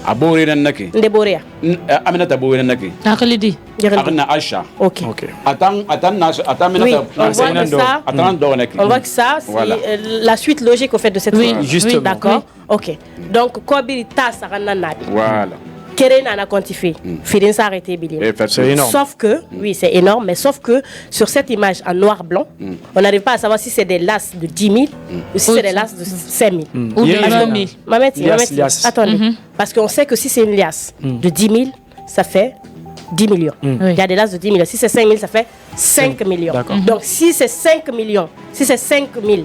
Abore na neki. Ndeborea. Aminata bo na neki. Akalidi. Akna Aisha. Ok. Attends Oui, Aminata. on voit que ça. Attends do neki. On voit que ça, c'est Voilà. la suite logique au fait de cette Oui, photo. justement. Oui, d'accord. Ok. Donc, Kobiri ta sarana nabi. Voilà. Keren a quantifié. Firin s'est arrêté billet. C'est énorme. Sauf que, oui, c'est énorme, mais sauf que sur cette image en noir-blanc, on n'arrive pas à savoir si c'est des lasses de 10 000 ou si c'est des lasses de 5 000. Ou Il y a- de 20 000. Liasse. Attendez. Parce qu'on sait que si c'est une liasse de 10 000, ça fait 10 millions. Il y a des lasses de 10 millions. Si c'est 5 000, ça fait 5 millions. D'accord. Donc si c'est 5 millions, si c'est 5 000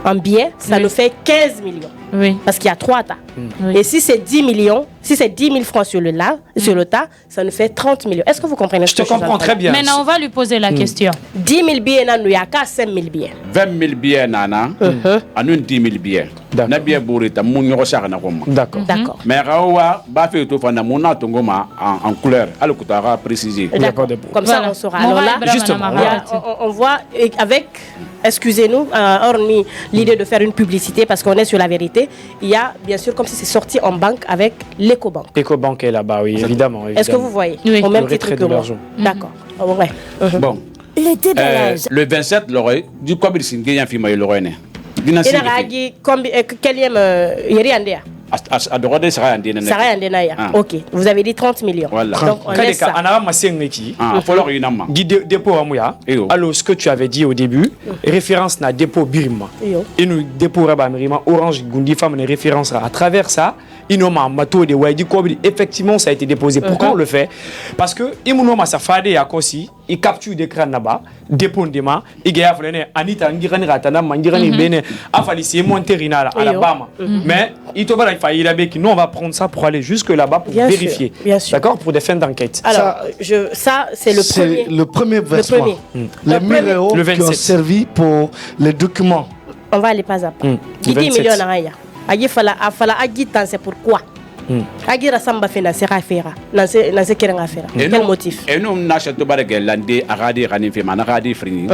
en billets, ça nous fait 15 millions. Oui. Parce qu'il y a 3 tas. Oui. Et si c'est 10 millions, si c'est 10 000 francs sur le tas, ça nous fait 30 millions. Est-ce que vous comprenez? Je te comprends très bien. Maintenant, on va lui poser la question. 10 000 billets, il n'y a qu'à 5 000 billets. 20 000 billets nana. Anu 10 000 billets. D'accord. Na billet bourrita mun ñoko sax na ko ma. D'accord. D'accord. Mais rawa ba fait to fana mun na to ngoma en couleur. Alors que tu as précisé. Il y a pas D'accord. de Comme ça, Voilà. on saura. On Alors va là, Ibrahima justement, Namara. on voit avec, excusez-nous, hormis l'idée de faire une publicité parce qu'on est sur la vérité, il y a bien sûr comme si c'est sorti en banque avec l'Ecobank. Ecobank est là-bas, oui, évidemment. Est-ce que vous voyez? Oui. Au même Le titre retrait que de moi. l'argent. D'accord. Ouais. Bon. Le déballage. Le 27 l'oreille du Kobil Singé yan fi may l'oreille. Dina Il a dit quel yeri andea? a droit ça yan dina. Sarah Andenaya. Ok. Vous avez dit 30 millions. Voilà. Donc on laisse ça. Anara Masengeki. Ah, follow inama. Dépôt Amouya. Alors, ce que tu avais dit au début, référence na dépôt Birima. Yo. Et nous, dépôt Rabamirima, Orange Gundi Femme, référence à travers ça. Inoma Mato de Waidi Kobi, effectivement, ça a été déposé. Pourquoi on le fait? Parce que Imunoma Safade et Akosi, il capture des crânes là-bas, dépôt de main, il y a Anita Ngirani Ratana, Mangirani Bene, Afali, c'est Monterina à Alabama. Mais il te va il a dit que nous, on va prendre ça pour aller jusque là-bas pour Bien sûr, vérifier. bien sûr. D'accord? Pour des fins d'enquête. Alors, ça c'est le premier. C'est le premier versement. premier. Les Le premier. numéros Le qui ont 27. servi pour les documents. On va aller pas à pas. Le 10 27. millions à rien. Il fallait agiter, c'est pourquoi. Agira samba fait c'est affaire. Dans ce qui est affaire. Quel motif? Et nous n'achète pas de landé à radi rani fi mana radi frini.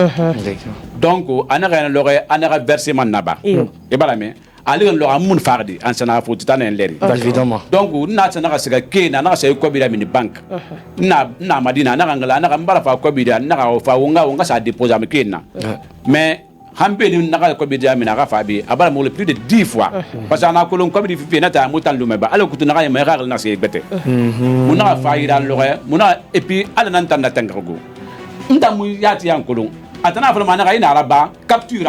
Donc anara l'oreille anara versement naba. Et voilà mais ali l'ora mun fardi en sana foutu tan en leri. Évidemment. Donc na sana sega ke na na sey ko bi mini bank. Na madina na ngala na mbara fa ko bi na fa wonga sa déposer am kenna. Mais hambe ni naka ko bi jami na rafa bi abara mo le plus de 10 fois parce que na ko lon ko bi fi na ta mutan lu meba ala kutu na ga me ragal na se bete mo na fa ira lo ga mo na et puis ala nan tan na tangago nda mu yati yan ko lon atana fa na ga ina araba capture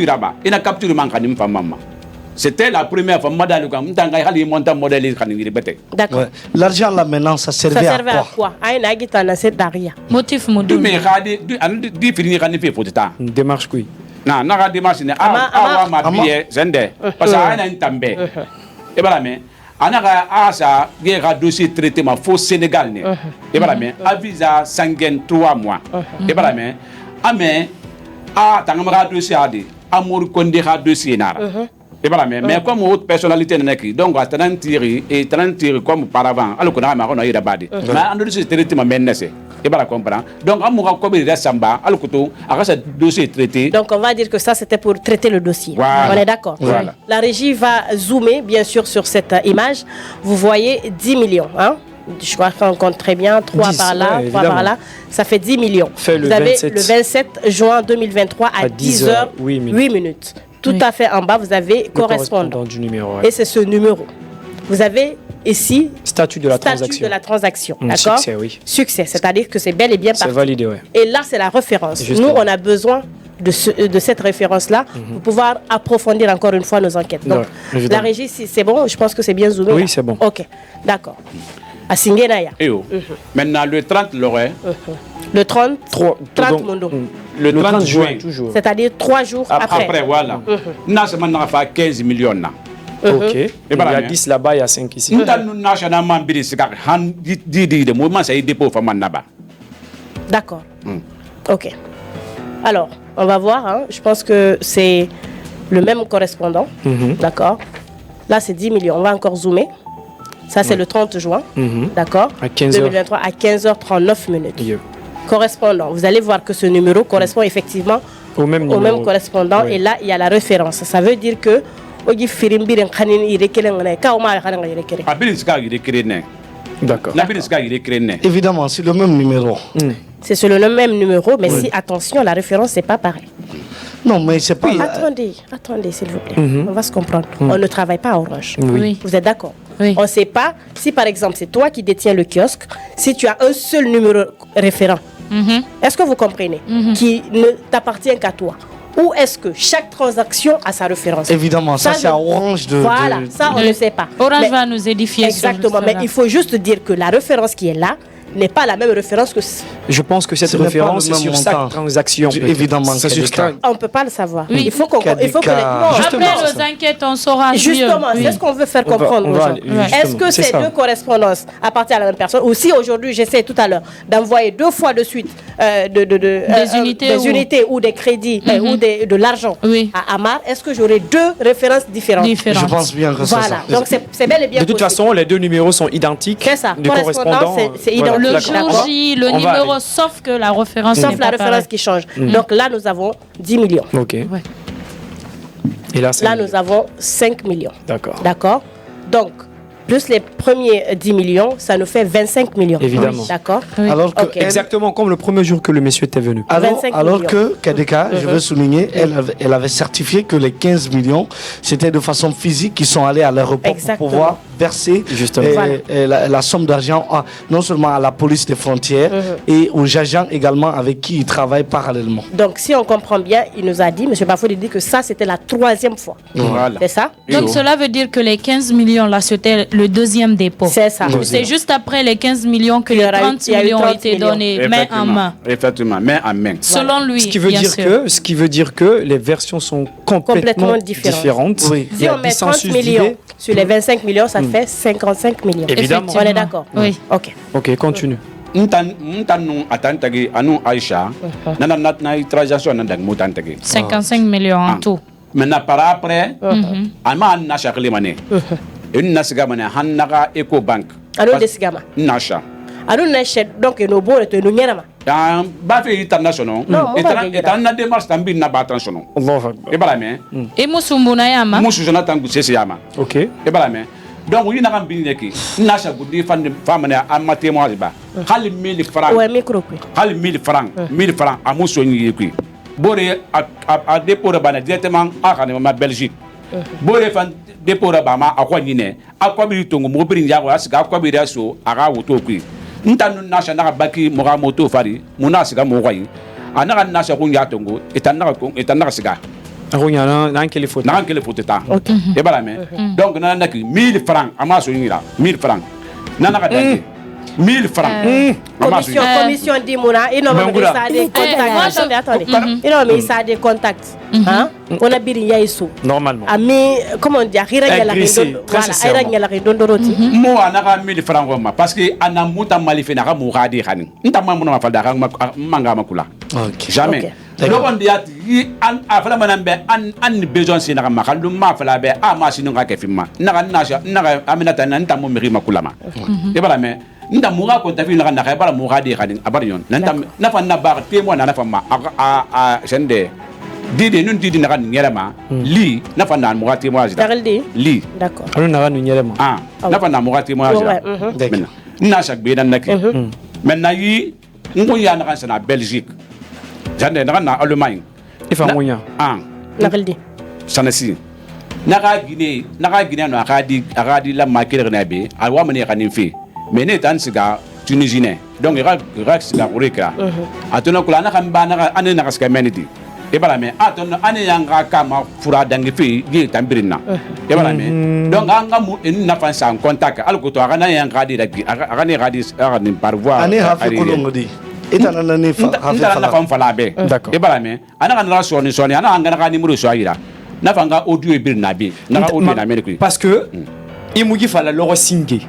aba ina capture man kanim fa mama. C'était la première fois modèle comme ndanga hali monta modèle kan ngi bete. D'accord. Ouais. L'argent là maintenant, ça servait, Ça servait à quoi? Aïna agita na c'est daria. Motif Du module. me khadi du an di fini kan fi fotita. Démarche quoi? Na ga démarche ne awa ma biye zende parce que ana ntambe. E bala me anaka asa ge ga dossier traité ma faux Sénégal ne. E bala me a visa sangen 3 mois. E bala me ame a tangama ga dossier adi amour konde ga dossier nara. Et voilà, mais comme autre personnalité n'est qui donc à 30 tirs comme auparavant alors qu'on a marron à Irabadi mais en dessous c'était ma menace Et voilà, comprend. Donc, à mon comme il reste Samba, à l'auto, à ce dossier traité. Donc, on va dire que ça, c'était pour traiter le dossier. Voilà. On est d'accord. Voilà. La régie va zoomer, bien sûr, sur cette image. Vous voyez 10 millions. Hein? Je crois qu'on compte très bien. 3 10, par là, ouais, 3 par là. Ça fait 10 millions. Fait Vous le avez 27. le 27 juin 2023 à 10h, 8 minutes. Tout à fait en bas, vous avez correspondant du numéro. Ouais. Et c'est ce numéro. Vous avez ici statut de la transaction. D'accord. Succès, oui. Succès, c'est-à-dire que c'est bel et bien parti. C'est validé, ouais. Et là, c'est la référence. Justement. Nous, on a besoin de cette référence-là pour pouvoir approfondir encore une fois nos enquêtes. Donc, ouais, la régie, c'est bon. Je pense que c'est bien zoomé. Oui, là. c'est bon. Ok, d'accord. À Singenaya. Maintenant, le 30, l'aurait. Le 30, 30 Mondo. Le 30 juin. Toujours. C'est-à-dire 3 jours après. Après, voilà. Nous avons fait 15 millions. Ok. Il y a 10 là-bas, il y a 5 ici. D'accord. Ok. Alors, on va voir. Hein. Je pense que c'est le même correspondant. D'accord. Là, c'est 10 millions. On va encore zoomer. Ça, c'est le 30 juin. D'accord. À 15h. 2023 à 15h39 minutes. Correspondant. Vous allez voir que ce numéro correspond effectivement au même correspondant. Oui. Et là, il y a la référence. Ça veut dire que d'accord. Évidemment, c'est le même numéro. C'est sur le même numéro, mais si, attention, la référence, c'est pas pareil. Non, mais c'est pas... Attendez, s'il vous plaît. On va se comprendre. On ne travaille pas à Orange. Oui. Vous êtes d'accord? Oui. On ne sait pas si, par exemple, c'est toi qui détiens le kiosque, si tu as un seul numéro référent. Est-ce que vous comprenez? Qui ne t'appartient qu'à toi. Ou est-ce que chaque transaction a sa référence? Évidemment, ça c'est à Orange de... Voilà, ça on ne sait pas. Orange va nous édifier. Exactement, mais il faut juste dire que la référence qui est là n'est pas la même référence que... Je pense que cette référence est sur chaque transaction. Évidemment, on ne peut pas le savoir. Oui. Il faut que après nos enquêtes, on saura. Justement, c'est ce qu'on veut faire comprendre aux gens. Est-ce que ces deux correspondances appartiennent à la même personne? Ou si aujourd'hui, j'essaie tout à l'heure d'aenvoyer 2 fois de suite des unités ou des crédits ou de l'argent à Amar, est-ce que j'aurai 2 références différentes? Je pense bien que c'est ça. Voilà, donc c'est bel et bien de toute façon, les 2 numéros sont identiques. C'est ça, correspondant, c'est identique. Le jour J, le numéro, sauf que la référence sauf la référence qui change. Donc là, nous avons 10 millions. Ok. Ouais. Et là, nous avons 5 millions. D'accord. D'accord. Donc, plus les premiers 10 millions, ça nous fait 25 millions. Évidemment. D'accord. Oui. Alors que exactement comme le premier jour que le monsieur était venu. Alors que Kadeka, je veux souligner, elle avait certifié que les 15 millions, c'était de façon physique qu'ils sont allés à l'aéroport pour pouvoir verser la somme d'argent non seulement à la police des frontières et aux agents également avec qui ils travaillent parallèlement. Donc si on comprend bien, il nous a dit, M. Bafoudi dit que ça c'était la 3e fois. Voilà. C'est ça? Donc cela veut dire que les 15 millions là c'était le 2e dépôt. C'est ça. C'est juste après les 15 millions que les 30 millions ont été donnés main en main. Effectivement, main en main. Selon lui, ce qui veut dire que les versions sont complètement différentes. Oui. Si on met 30 millions sur les 25 millions, ça fait 55 millions. Évidemment. On est d'accord? Oui. Ok, continue. Aïcha, 55 millions en tout. Maintenant, par après, Alma Nasha Klimane. Une Nasigamane, Hanaga Eco Bank. Alors, Desigama. Nasha. Alors, donc, nos beaux et nos nyerama. Bafi international. Et un démarche tambi na batransono. Et balame. Et Moussoumouna Yama. Moussouana tangu sesiyama. Ok. Et balame. Donc, oui, n'a pas bien qui. Nasha Goudi, femme à mathématiques. Hali 1000 francs. Ouais, micro. Hali 1000 francs. 1000 francs à Moussoni. Boré a déposé directement à ma Belgique. Boré fan déposé à quoi nine. À quoi bitongo, mobile yawas, à quoi birasso, à Raoutoki. Ntanu Nasha n'a baki Moramoto Fari, Mounasiga Moraï. Anara Nasha Runyatongo, et un narasiga. N'a que les photos. N'a que les photos. Et balame. Donc, n'a 1000 francs à ma sounira. 1000 francs. Nana 1000 francs. Commission d'Imouna, il n'a pas des contacts. Attendez. Il n'a pas des contacts. On a bien yaïsou. Normalement. Ami, comment on dit, moi, on a 1000 francs parce que on a mouta malifé n'a pas mouradi hani. N'ta mamuna mafalda manga makula. Jamais. donc on dit a fala manambe an besoin si na ma kalum ma fala be a ma sinu ka kefima na aminata na nta mo meri makulama e bala me nda muga ko tafi na ka bala muga di kadin abarion na fa na ba te mo na fa ma a sende didi nun didi na kan nyelema li na fa na muga te mo azita li d'accord anu na kan nyelema na fa na muga te mo azita maintenant na chaque be nan nak maintenant yi ngun ya na kan sana Belgique jande na kan na Allemagne ifa ngunya nakaldi sanasi naka Guinée no akadi la makere na be alwa mane kanin fi mais ne tan siga tunisien donc ira siga ureka atona kula na kan ba na ane na kaska menidi e bala me atona ane yanga kama fura dangi fi gi tambirina e bala me donc anga mu en na fansa en contact alko to aga na yanga di aga ne gadi aga ni par voie ane hafi kolongodi itana na ni fa hafi na fam fala be e bala me ana kan rasoni soni ana anga na numéro so ayira na fanga audio bir na bi na audio na Amérique parce que imugi fala loro singe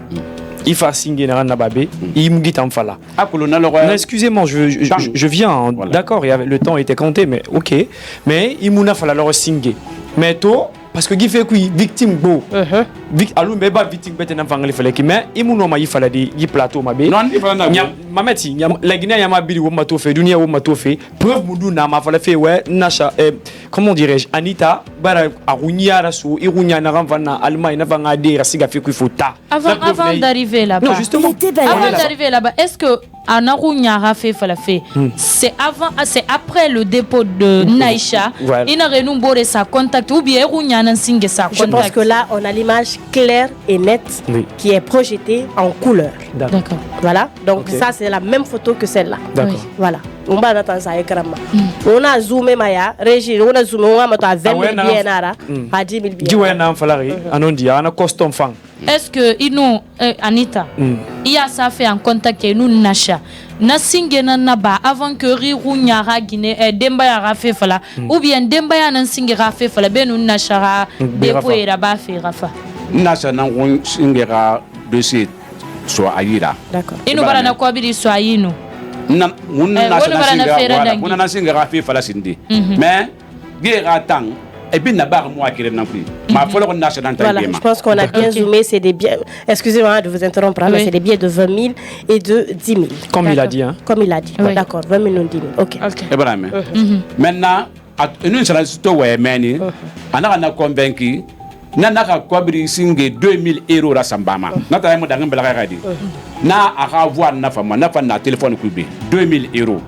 il fa singe na babé imugi tam fala akulu na loro excusez-moi je viens voilà. D'accord le temps était compté mais OK mais imuna fala loro singe mais to parce que qui fait quoi victime beau allo mais ba victime bete na fanga le fala ki mais imuno ma yifala di yi plateau ma be non ifala na mameti la Guinée ya ma biri wo mato fe dunia wo mato fe preuve mudu na ma fala fe ouais nasha comment dirais-je Anita bara arunya rasu irunya na ramvana Allemagne na vanga de rasiga fe ku fota avant d'arriver là-bas. Non justement avant d'arriver là-bas est-ce que anarunya rafe fala fe c'est après le dépôt de Naïcha ina renumbo de sa contact ou bien irunya nan singe sa contact. Je pense que là on a l'image claire et nette qui est projetée en couleur. D'accord. Voilà. Donc ça c'est la même photo que celle-là. D'accord. Voilà. On va attendre ça écran. On a zoomé Maya, Régie, on a zoomé on a mis à 20 000 bien à 10 000 bien. Diwa na falari anondi ana custom fan. Est-ce que ino Anita il y a ça fait en contact et nous nasha na singe na naba avant que rirunya ra Guinée demba ya rafe fala ou bien demba ya nan singe rafe fala be nous nasha ra depo era ba fe rafa nasha nan won singe ra dossier so ayira. D'accord. Ino bara na ko bi so ayino na mun na singe rafe fala sindi mais guerre tang et bien d'abord moi qui non plus ma folle nationale. Voilà, je pense qu'on a bien zoomé, c'est des billets, excusez-moi de vous interrompre, mais c'est des billets de 20 000 et de 10 000. Comme il a dit hein. Comme il a dit. D'accord, 20 000 ou 10 000. OK. Et voilà mais maintenant nous sommes to ouais meni ana convaincu na ka kobri singe 2 000 € ra sambama na ta mo dangam bela ka di na aka voir na fama na fa na téléphone kubé 2 000 €.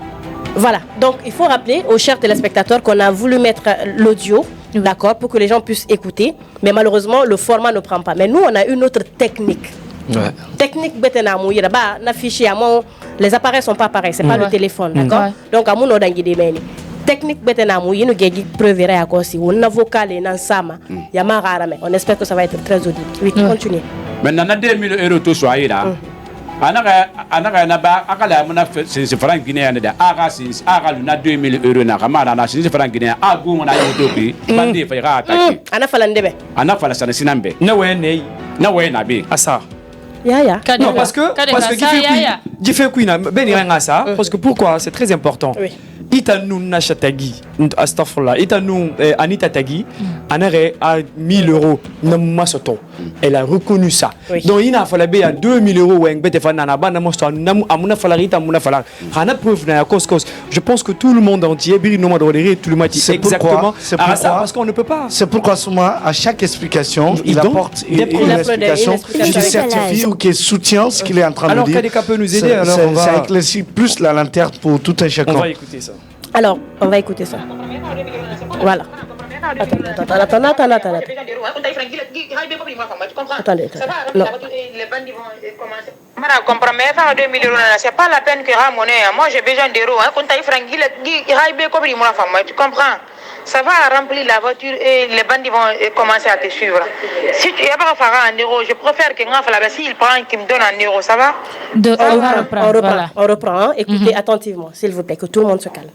Voilà, donc il faut rappeler aux chers téléspectateurs qu'on a voulu mettre l'audio, d'accord, pour que les gens puissent écouter, mais malheureusement le format ne prend pas. Mais nous on a une autre technique. Ouais. Technique les appareils sont pas pareils, c'est pas le téléphone, d'accord. Donc à mon technique nous preuve à cause on a vocal et sama on espère que ça va être très audible. Oui, continuez. Maintenant 2 000 € tout soit là. Anaka na ba akala mona c'est franc guinéen da aka luna 2 000 € na kamara na c'est franc guinéen agu mona yotopi bandi fa ga ataki ana fala ndebe ana fala sana sinambe na we na be asa ya non parce que qui fait queen ben iranga ça parce que pourquoi c'est très important. Oui. Itanou Nashatagi, Astafrola, Itanou Anita Tagi, Anare à 1000 € Namasoto. Elle a reconnu ça. Oui. Donc il a fallu à 2000 € ou un bétéfan à Bana Mosto, Amuna Falarita, Amuna Falar. Rana preuve n'a cause. Je pense que tout le monde entier, Birino Madoré, tout le monde exactement. C'est pourquoi ça parce qu'on ne peut pas. C'est pourquoi Souma, à chaque explication, il apporte une explication qui certifie ou qui soutient ce qu'il est en train de dire. Alors Kadeka peut nous aider. Ça éclaircit plus la lanterne pour tout un chacun. On va écouter ça. Alors, on va écouter ça. Voilà. Attendez. Non. C'est pas la peine que ramonner. Moi, j'ai besoin d'euros. Tu comprends? Ça va remplir la voiture et les bandits vont commencer à te suivre. Si tu n'as pas faire en euros, je préfère que s'il prend qu'il me donne en euros, ça va? On reprend. Écoutez attentivement, s'il vous plaît, que tout le monde se calme.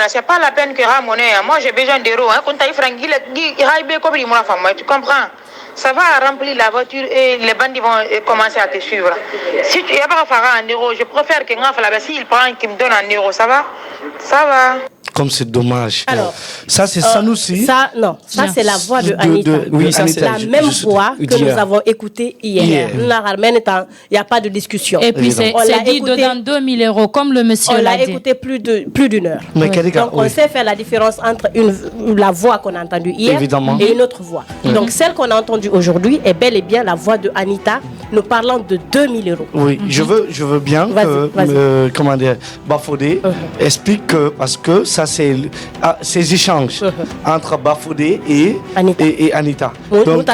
C'est pas la peine que ramonner. Moi, j'ai besoin d'euros. Tu comprends? ça va remplir la voiture et les bandits vont commencer à te suivre. Si tu n'as pas faire en euros, je préfère que s'il prend qui me donne en euros, ça va? Ça va. Comme c'est dommage. Alors, ça c'est Sanoussi. Ça, non, ça c'est la voix de Anita. Oui, ça c'est la même voix que nous avons écoutée hier. Il n'y a pas de discussion. Et puis c'est dit dedans 2000 euros, comme le monsieur l'a dit. On l'a écouté plus d'une heure. Mais donc on sait faire la différence entre la voix qu'on a entendue hier et une autre voix. Donc celle qu'on a entendue aujourd'hui est bel et bien la voix de Anita, nous parlant de 2000 euros. Oui, je veux bien que comment dire, Bafodé explique que, parce que ça c'est ces échanges entre Bafodé et Anita. Donc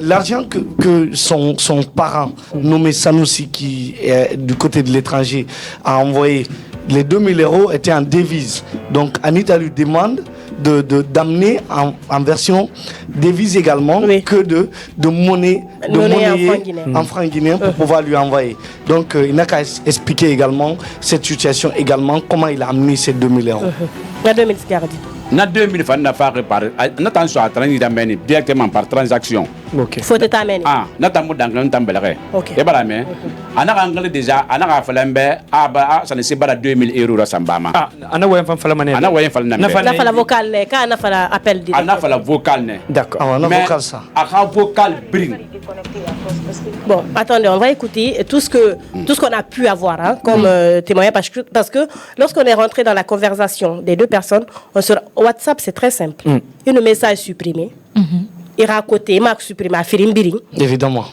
l'argent que son parent nommé Sanoussi, qui est du côté de l'étranger, a envoyé, les 2000 euros étaient en devise. Donc Anita lui demande d'amener en version devise également, que de monnaie en francs guinéens pour pouvoir lui envoyer. Donc il n'a qu'à expliquer également cette situation, également comment il a amené ces 2000 euros. La 2000 Gardi. Na 2000 francs n'a pas réparé. N'attends soit directement par transaction. Ok. Faut te t'amener. Ah, n'attends pas d'anglais t'embellerai. Ok. Et voilà mais. Ana anglais déjà, ana falambe ça ne c'est pas 2000 euros sambama. Ah, ana wayen fam fala mané. Ana wayen fala nambe. Na fala vocal ne, ka na fala appel direct. Ana fala vocal ne. D'accord. Ah, on a vocal ça. Aka vocal bring. Bon, attendez, on va écouter tout ce qu'on a pu avoir comme témoignage parce que lorsqu'on est rentré dans la conversation des deux personnes, WhatsApp c'est très simple. Une message supprimé. Il a côté il m'a supprimé évidemment.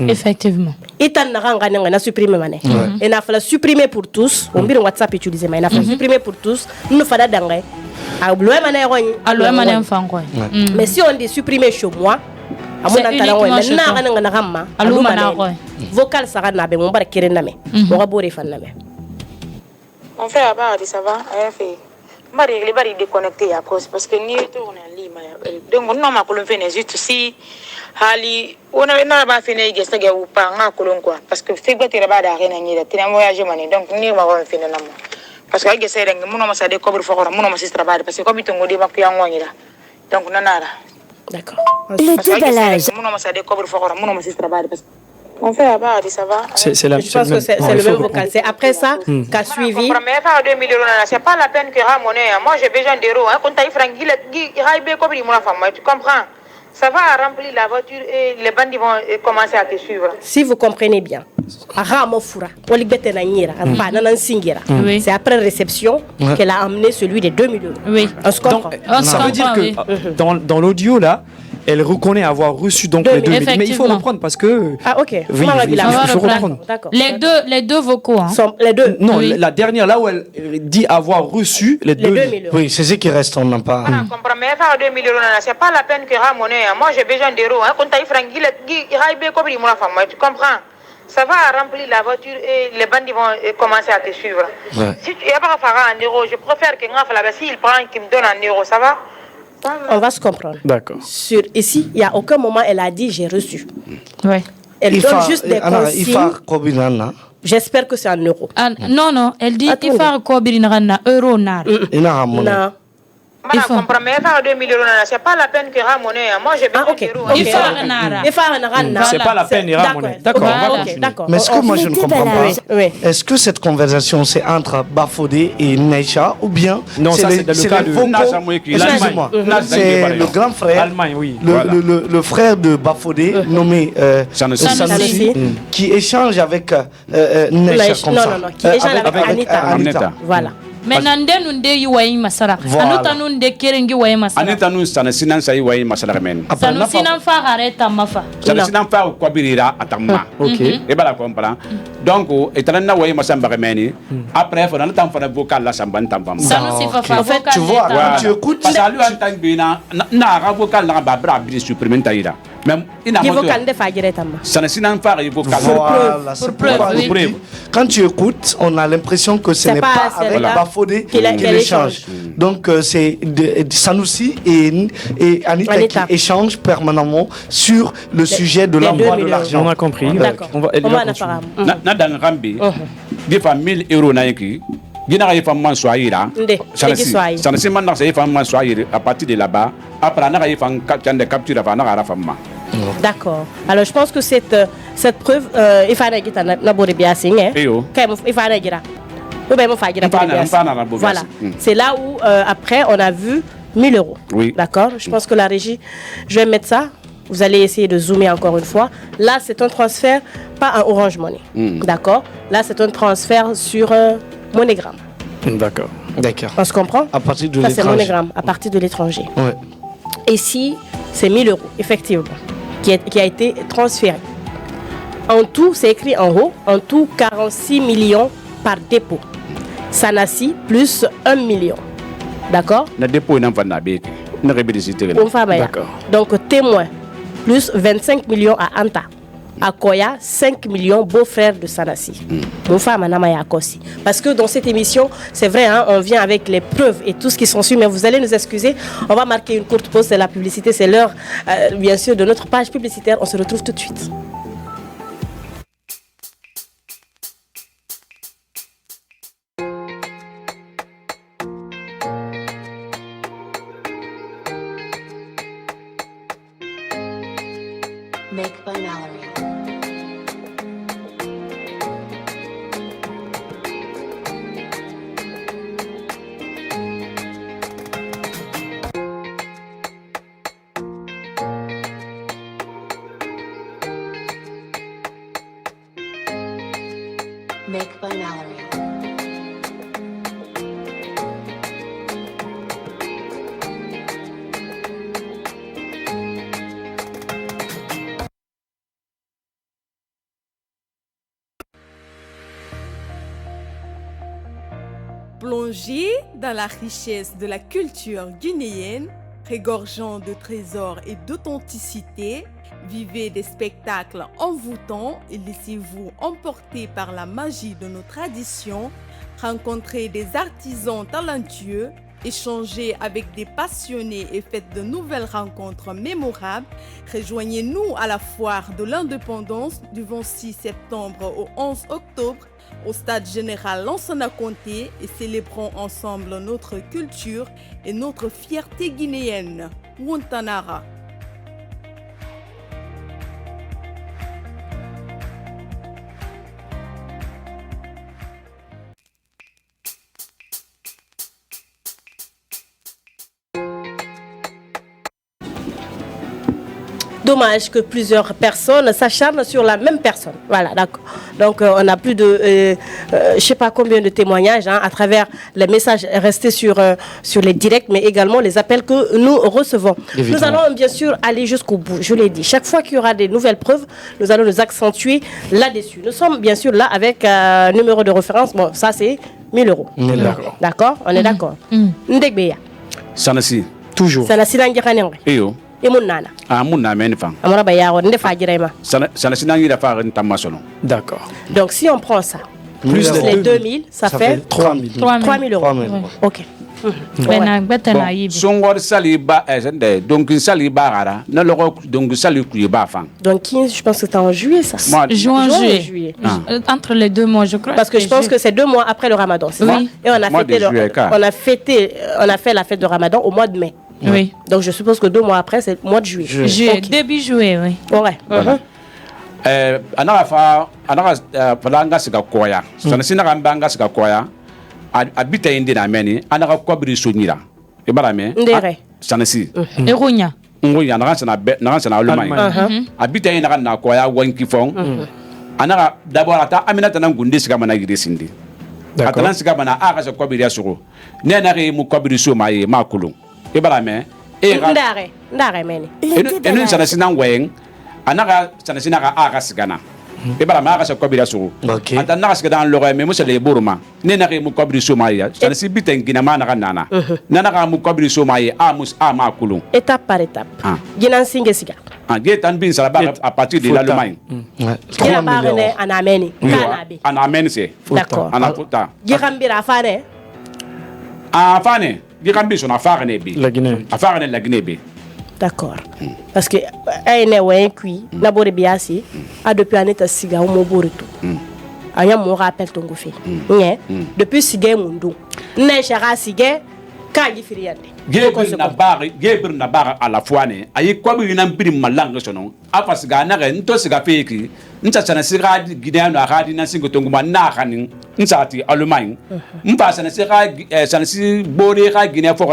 Effectivement. Il a supprimé mané. Il a fallu supprimer pour tous. On dit WhatsApp utilisé mais il a fallu supprimer pour tous. Nous fallait dangue. Mais si on dit supprimer chez moi, vocal ça va on va créer name. On va boire fan name. On fait à part ça va, rien fait. Marie, les barils déconnectés à cause parce que ni tout on est libre. Donc on n'a pas le faire juste si hali on n'a pas fait n'est geste ou pas en colon quoi parce que c'est pas très bas d'arrêter ni de tenir voyage mané donc ni on va faire non parce que geste reng mon ma ça découvre fort mon ma c'est travail parce que comme tu ngodi ba kuya ngoni là donc nanara. D'accord. Le déballage. Mon ma ça découvre fort mon ma c'est travail parce que on fait à part ça va. C'est la. Je pense que c'est le même vocal. C'est après ça qu'a suivi. Mais faire 2 millions c'est pas la peine que ramonner. Moi j'ai besoin d'euros quand tu frangi il comme mon femme tu comprends. Ça va remplir la voiture et les bandits vont commencer à te suivre. Si vous comprenez bien, c'est après réception qu'elle a amené celui des 2 millions. Oui. On se comprend. Ça veut dire que dans l'audio là, elle reconnaît avoir reçu donc les 2 millions. Mais il faut reprendre parce que. Ah ok. Oui, il faut reprendre. D'accord. Les deux vocaux. Les deux. Non, la dernière là où elle dit avoir reçu les 2 millions. Oui, c'est ce qui reste, on n'a pas. Mais faire 2 millions c'est pas la peine que ramonner. Moi j'ai besoin d'euros quand tu frangi comme mon femme tu comprends. Ça va remplir la voiture et les bandits vont commencer à te suivre. Si tu n'as pas faire en euros, je préfère que s'il prend qui me donne en euros, ça va? On va se comprendre. D'accord. Ici, il n'y a aucun moment elle a dit j'ai reçu. Ouais. Elle donne juste des consignes. J'espère que c'est en euros. Non, elle dit il faut que euro nar. Non. Il faut comprendre, mais faire 2 millions, c'est pas la peine que ramonner. Moi, j'ai besoin d'euros. Il faut nara. C'est pas la peine de ramonner. D'accord, on va continuer. Mais ce que moi je ne comprends pas, est-ce que cette conversation c'est entre Bafodé et Neisha ou bien non, ça c'est dans le cas de excusez-moi, c'est le grand frère, le frère de Bafodé nommé Sanoussi qui échange avec Neisha comme ça. Non, qui échange avec Anita. Voilà. Mais nande nunde yiwayi masara anuta nunde kerengi wayi masara anita nun sana sinan sai wayi masara men sanu sinan fa hareta mafa sana sinan fa ko birira atamma OK e bala comprend donc etanna wayi masamba remeni après faut anita fa vocal la samban tampam sanu si fa en fait tu vois quand tu écoutes ça lui entend bien na vocal na ba bra bi supprimer taïda même il a quand tu écoutes, on a l'impression que ce n'est pas avec Bafodé qu'il échange. Donc c'est Sanoussi et Anita qui échangent permanemment sur le sujet de l'envoi de l'argent. On a compris. D'accord. On va na dans Rambi, des fois 1000 euros na yeki Gina a fait man soyira. Sanasi man n'a fait man soyira à partir de là-bas. Après, on a fait un capture avant la femme. D'accord. Alors je pense que cette preuve, il fallait que tu aies bien signé. Il fallait que voilà. C'est là où après on a vu 1000 euros. Oui. D'accord. Je pense que la régie, je vais mettre ça. Vous allez essayer de zoomer encore une fois. Là, c'est un transfert, pas un Orange Money. D'accord. Là, c'est un transfert sur MoneyGram. D'accord. On se comprend? À partir de l'étranger. Ça, c'est MoneyGram, à partir de l'étranger. Ouais. Ici, c'est 1000 euros, effectivement, qui a été transféré. En tout, c'est écrit en haut, en tout 46 millions par dépôt. Sanasi plus 1 million. D'accord? Le dépôt est D'accord. Donc, témoin plus 25 millions à Anta. À Koya, 5 millions, beau-frère de Sanasi. Parce que dans cette émission, c'est vrai, hein, on vient avec les preuves et tout ce qui s'ensuit, mais vous allez nous excuser. On va marquer une courte pause, c'est la publicité, c'est l'heure, bien sûr, de notre page publicitaire. On se retrouve tout de suite. Make by Mallory. Make by Mallory. Plongez dans la richesse de la culture guinéenne, regorgeant de trésors et d'authenticité, vivez des spectacles envoûtants et laissez-vous emporter par la magie de nos traditions, rencontrez des artisans talentueux, échangez avec des passionnés et faites de nouvelles rencontres mémorables. Rejoignez-nous à la foire de l'indépendance du 26 septembre au 11 octobre au stade général Lansana Conté et célébrons ensemble notre culture et notre fierté guinéenne. Wontanara. Dommage que plusieurs personnes s'acharnent sur la même personne. Voilà, d'accord. Donc, on a plus de, je ne sais pas combien de témoignages à travers les messages restés sur les directs, mais également les appels que nous recevons. Évidemment. Nous allons bien sûr aller jusqu'au bout, je l'ai dit. Chaque fois qu'il y aura des nouvelles preuves, nous allons nous accentuer là-dessus. Nous sommes bien sûr là avec un numéro de référence. Bon, ça c'est 1000 euros. D'accord. D'accord? On est d'accord. Ndegbeya. Sanasi. Toujours. Sanasi Langiranengue. Eyo. D'accord. Donc si on prend ça, plus les 2000, ça fait 3000 euros. Ok. Donc je pense que c'était en juillet ça. Juillet. Entre les 2 mois, je crois. Parce que je pense que c'est 2 mois après le Ramadan, c'est ça? Et on a fait la fête de Ramadan au mois de mai. Oui. Donc je suppose que 2 mois après, c'est le mois de juillet. Okay. Début juillet, oui. Ouais. Voilà. Falanga sika koya. Sanasina kambanga sika koya. Abita indi na meni. Anaka kwabiri sonira. Ibarame. Ndere. Sanasi. Erunya. Ngunya na alumai. Abita indi na koya wanki fong. Anaka d'abord ata aminata na ngunde sika mana giresindi. Atana sika mana aka sa kwabiri asuro. Nena re mu kwabiri so maye makulu. Ibarame. Ndare meni. Enu sanasina weng. Anaka sanasina ka aka sigana. Ibarame aka sa kwabiri asuro. Atana sika dan lore me musale buruma. Nena re mu kwabiri so maye. Sanasi bitengina mana kanana. Nana ka mu kwabiri so maye amus makulu. Étape par étape. Ginan singe siga. Getan bin sala à partir de l'Allemagne. Gira barene anameni. Kanabi. Anameni c'est. D'accord. Anaputa. Girambira fane. Fane. Girambi son affaire ne bi. La Guinée. Affaire ne la Guinée bi. D'accord. Parce que ay ne wen kui na bore biasi a depuis aneta siga o mo bore tout. anya mo rappel tongo fe nye depuis sige mundu ne shara sige ka ji firiyande gebir na bara à la fois ne ayi ko bi nan bi malang sono afa siga na ga nto siga feki nta sana siga gidan na ga dinan singo tongo ma na kanin nsati Allemagne mpa sana siga sana si bore ga Guinée fo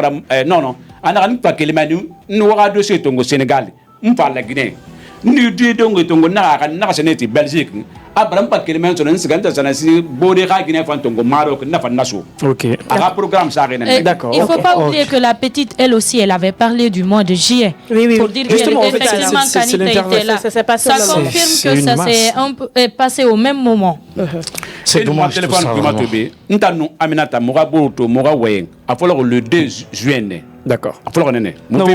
non ana kan pa kelimanu no ga dossier tongo Sénégal mpa la Guinée ni di tongo na ga na seneti Belgique abram pa kelimanu sono siga sana si bore ga Guinée fo tongo Maroc na fa naso OK. aga programme ça D'accord. Il faut pas oublier que la petite, elle aussi, elle avait parlé du mois de juillet. Oui. Pour dire Justement, qu'elle était effectivement Kanita était là. Ça confirme que ça s'est un peu passé au même moment. C'est dommage tout ça. Ntanu Aminata Moraboto Morawe a fallu le 2 juin. D'accord. A fallu nene. Non,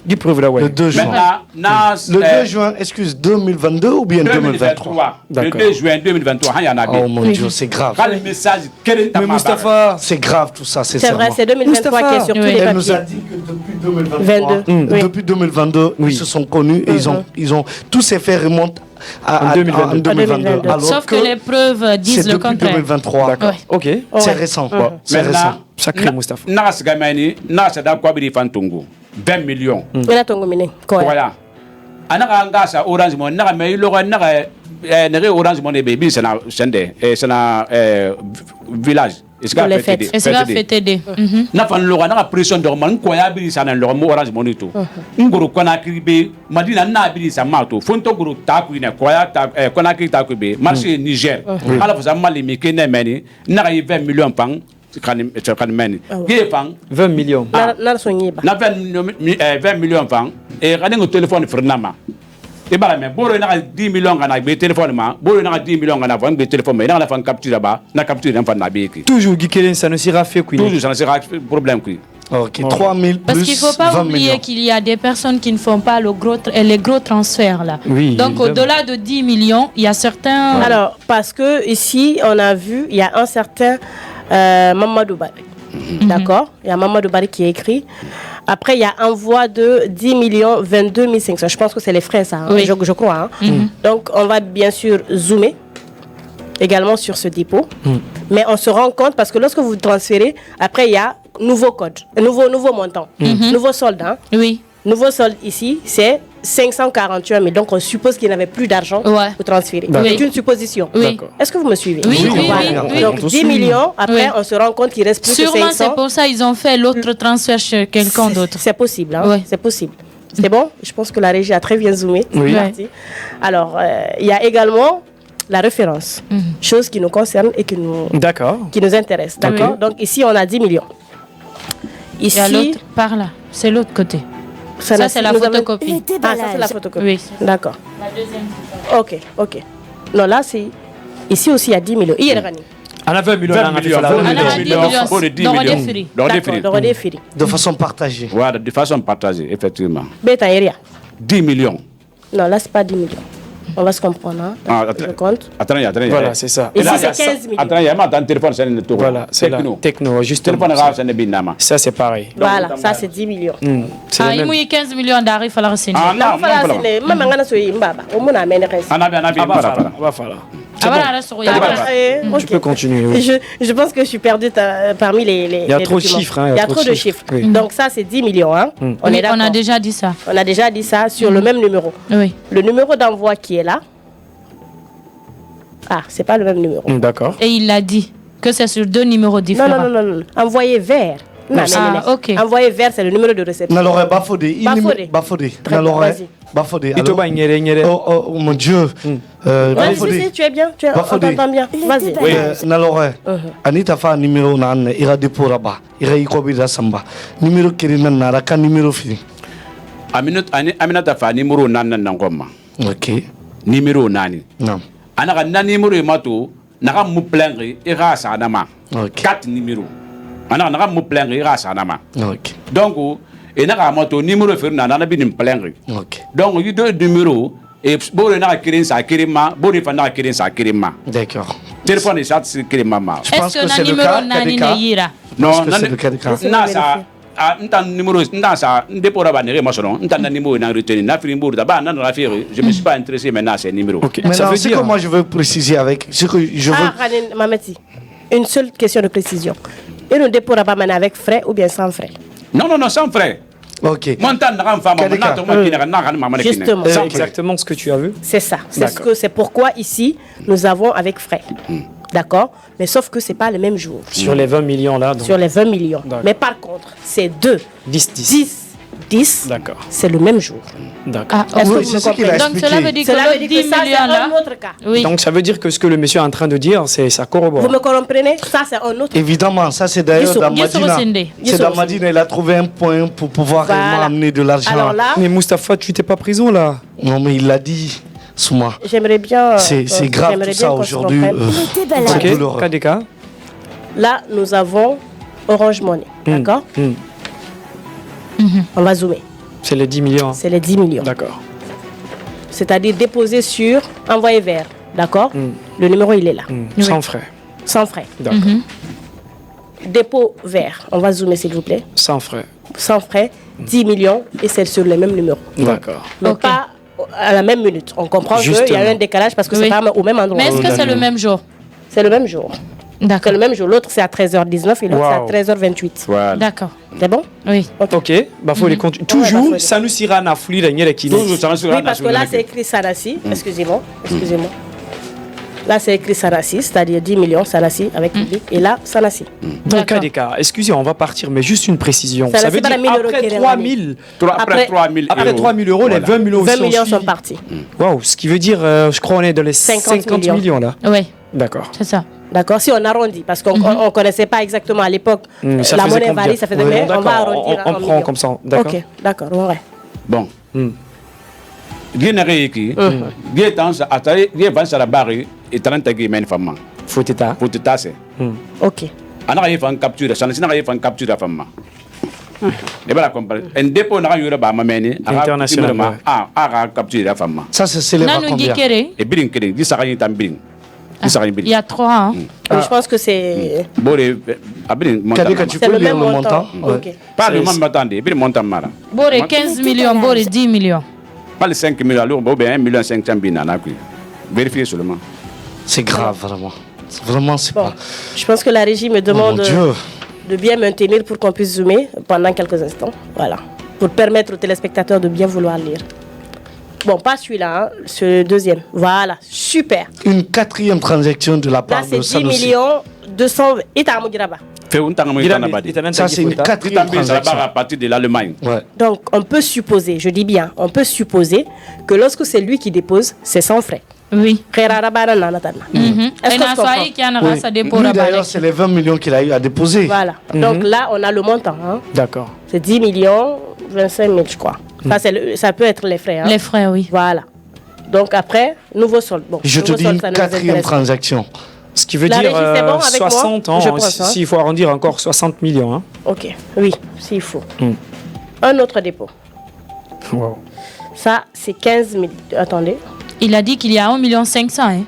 dis preuve là, ouais. Le 2 juin. Le 2 juin, excuse, 2022 ou bien 2023? Le 2 juin 2023. Oh mon Dieu, c'est grave. Le message, mais Mustapha, c'est grave tout ça, c'est vrai, c'est 2023 qui est sur tous les papiers. Elle nous a dit que depuis 2022, ils se sont connus et ils ont tous ces faits remontent en 2022. Sauf que les preuves disent le contraire. C'est depuis 2023. D'accord. OK. C'est récent. C'est récent. Sacré Mustapha. Nas Gamani, Nas Dakwabiri Fantongo. 20 millions. Voilà. Anaka ngasa Orange Money, naka me lo naka nere Orange Money baby sana sende sana village. Et c'est la fête. Na fan lo naka pression de man ko ya biri sana lo mo Orange Money to. Ngoro kona kribe madina na biri sa mato. Fonto goro ta ku ne ko ya ta kona kri ta ku be marché Niger. Ala fa mali mi kene meni naka 20 millions pang kan meni. Ge pang 20 millions. Na sonyiba. Na 20 millions pang et quand on téléphone Fernama et bah mais boro na 10 millions kana be téléphone ma boro na 10 millions kana van be téléphone mais na la fan capture ba na capture na fan na be ki toujours Guikelen ça ne sera fait quoi toujours ça ne sera problème quoi. OK, 3000 plus parce qu'il faut pas oublier qu'il y a des personnes qui ne font pas les gros transferts là. Oui, donc au-delà de 10 millions, il y a certains Alors parce que ici on a vu il y a un certain Mamadou Bari. D'accord, il y a Mamadou Bari qui est écrit. Après, il y a envoi de 10 millions 22 500. Je pense que c'est les frais, ça, hein, oui. je crois. Hein. Donc, on va bien sûr zoomer également sur ce dépôt. Mais on se rend compte, parce que lorsque vous transférez, après, il y a nouveau code, nouveau montant, nouveau solde. Hein. Oui. Nouveau solde ici, c'est 541 000. Donc, on suppose qu'il n'avait plus d'argent pour transférer. C'est une supposition. Oui. Est-ce que vous me suivez? Oui. Donc, 10 millions, après, on se rend compte qu'il reste plus que 500. Sûrement, c'est pour ça qu'ils ont fait l'autre transfert chez quelqu'un d'autre. C'est possible. Hein? C'est possible. C'est bon? Je pense que la régie a très bien zoomé. Oui. Alors, il y a également la référence. Chose qui nous concerne et qui nous intéresse. D'accord? Okay. Donc, ici, on a 10 millions. Ici, et l'autre, par là. C'est l'autre côté. Ça, c'est la photocopie. Ah, ça, c'est la photocopie. Oui. D'accord. La deuxième. OK. Non, là, c'est... Ici aussi, il y a 10 millions. Il y a on a 20 millions. De façon partagée. Voilà, de façon partagée, effectivement. 10 millions. Non, là, c'est pas 10 millions. On va se comprendre. Hein? Je compte. Attends. Voilà, c'est ça. Ici, c'est 15 millions. Attends, il y a un téléphone, c'est le tour. Voilà, c'est la techno, justement. Ça, c'est pareil. Voilà, ça, c'est 10 millions. Ah, il y a 15 millions d'arrives, il faut la renseigner. Ah, non, il faut la renseigner. Même si on a ce mbaba, on a amené le reste. On va faire là. Tu peux continuer. Oui. Je pense que je suis perdue parmi les. Il y a trop de chiffres. Il y a trop de chiffres. Oui. Donc, ça, c'est 10 millions. Hein. On a déjà dit ça. On a déjà dit ça sur le même numéro. Oui. Le numéro d'envoi qui est là. Ah, c'est pas le même numéro. D'accord. Et il l'a dit que c'est sur 2 numéros différents. Non. Envoyé vers. OK. Envoyé vers, c'est le numéro de réception. Nalore Bafodé. Bafodé. Oh mon Dieu. Si, tu es bien. On t'entend bien. Vas-y. Nalore. Anita fa numéro nan ira dépôt là-bas. Ira ikobida samba. Numéro kirina nara ka numéro fini. Aminata fa numéro nan ngoma. OK. Numéro nani. Non. Anaka na numéro mato naka mu plaindre ira sanama. OK. 4 numéros. Naka mu plaindre ira sanama. OK. Donc et naka moto numéro fer na bi nim plaindre. OK. Donc il deux numéros et bore naka kirin sa kirima, bore fa naka kirin sa kirima. D'accord. Téléphone est chat kirima ma. Je pense que c'est le cas. Non, c'est le cas. na sa ntan numéro ntan ça dépôt là banere moi selon ntan numéro na retenir na firimbour d'abord nan la faire je me suis pas intéressé maintenant à ces numéros. Mais ça veut dire que moi je veux préciser avec ce que je veux. Mameti, une seule question de précision. Et le dépôt là pas avec frais ou bien sans frais? Non, sans frais. Ok. Justement. C'est exactement ce que tu as vu. C'est ça. C'est pourquoi ici, nous avons avec frais. D'accord? Mais sauf que ce n'est pas le même jour. Sur les 20 millions là. Donc. Sur les 20 millions. Mais par contre, c'est 2. 10. D'accord. C'est le même jour. D'accord. C'est ce qu'il a expliqué. Donc cela veut dire que le 10 millions là. Un autre cas. Oui. Donc ça veut dire que ce que le monsieur est en train de dire, c'est ça corrobore. Vous me comprenez? Ça, c'est un autre. Évidemment, ça c'est d'ailleurs dans Madina. C'est dans Madina, il a trouvé un point pour pouvoir réellement amener de l'argent. Alors là, mais Moustapha, tu n'es pas prison là. Non, mais il l'a dit, Souma. J'aimerais bien. C'est grave tout ça aujourd'hui. Ok, KDK. Là, nous avons Orange Money. D'accord? On va zoomer. C'est les 10 millions. C'est les 10 millions. D'accord. C'est-à-dire déposé sur envoyé vers. D'accord? Le numéro, il est là. Sans frais. Sans frais. D'accord. Dépôt vert. On va zoomer, s'il vous plaît. Sans frais. Sans frais, 10 millions et c'est sur le même numéro. D'accord. Mais pas à la même minute. On comprend qu'il y a eu un décalage parce que c'est pas au même endroit. Mais est-ce que c'est le même jour? C'est le même jour. D'accord. C'est le même jour. L'autre, c'est à 13h19 et l'autre, c'est à 13h28. Voilà. D'accord. C'est bon? Oui. Ok, bah faut les continuer. Toujours, ça nous ira à fouiller la nière qui. Toujours, ça nous ira. Oui, parce que là, c'est écrit Sanassi. Excusez-moi. Là, c'est écrit Sanassi, c'est-à-dire 10 millions, Sanassi avec public. Et là, Sanassi. Dans le cas des cas, excusez, on va partir, mais juste une précision. Ça veut dire après 3 000 euros, les 20 millions 20 millions sont partis. Waouh, ce qui veut dire, je crois, on est dans les 50 millions là. Oui. D'accord. C'est ça. D'accord, si on arrondit, parce qu'on ne connaissait pas exactement à l'époque la monnaie varie, ça faisait mais on va arrondir. On prend comme ça, d'accord. Ok, d'accord, ouais. Bon. Guinée qui, Guinée dans sa attaque, Guinée va sur la barre et 30 guillemets femme. Faut t'état c'est. Ok. On a eu une capture, ça n'a pas eu une capture de femme. Et voilà comprendre. Un dépôt n'a eu pas mameni internationalement. Ah, capture de femme. Ça c'est les combien? Et biling, dit ça rien tant biling. Il y a 3 ans. Je pense que c'est. Tu peux lire le montant? Pas le même montant, le montant mara. Boré 15 millions, Boré 10 millions. Pas les 5 millions, alors, bien 1 million 500 000. Vérifiez seulement. C'est grave, vraiment. Vraiment, c'est pas. Je pense que la régie me demande de bien maintenir pour qu'on puisse zoomer pendant quelques instants. Voilà. Pour permettre aux téléspectateurs de bien vouloir lire. Bon, pas celui-là, hein, c'est le deuxième. Voilà, super. Une 4e transaction de la part de Sanusi. Là, c'est 10 millions 200. Et t'as ça, c'est une 4e transaction. À partir de l'Allemagne. Ouais. Donc, on peut supposer, je dis bien, on peut supposer que lorsque c'est lui qui dépose, c'est sans frais. Oui. Est-ce que lui, d'ailleurs, c'est les 20 millions qu'il a eu à déposer. Voilà. Donc là, on a le montant. Hein. D'accord. C'est 10 millions 25 000, je crois. Ça peut être les frais. Hein. Les frais, oui. Voilà. Donc après, nouveau solde. Bon, je te dis une 4e transaction. Ce qui veut dire 60 ans, s'il faut arrondir encore 60 millions. Hein. Ok, oui, s'il faut. Un autre dépôt. Wow. Ça, c'est 15 000. Attendez. Il a dit qu'il y a 1 500 000. Hein.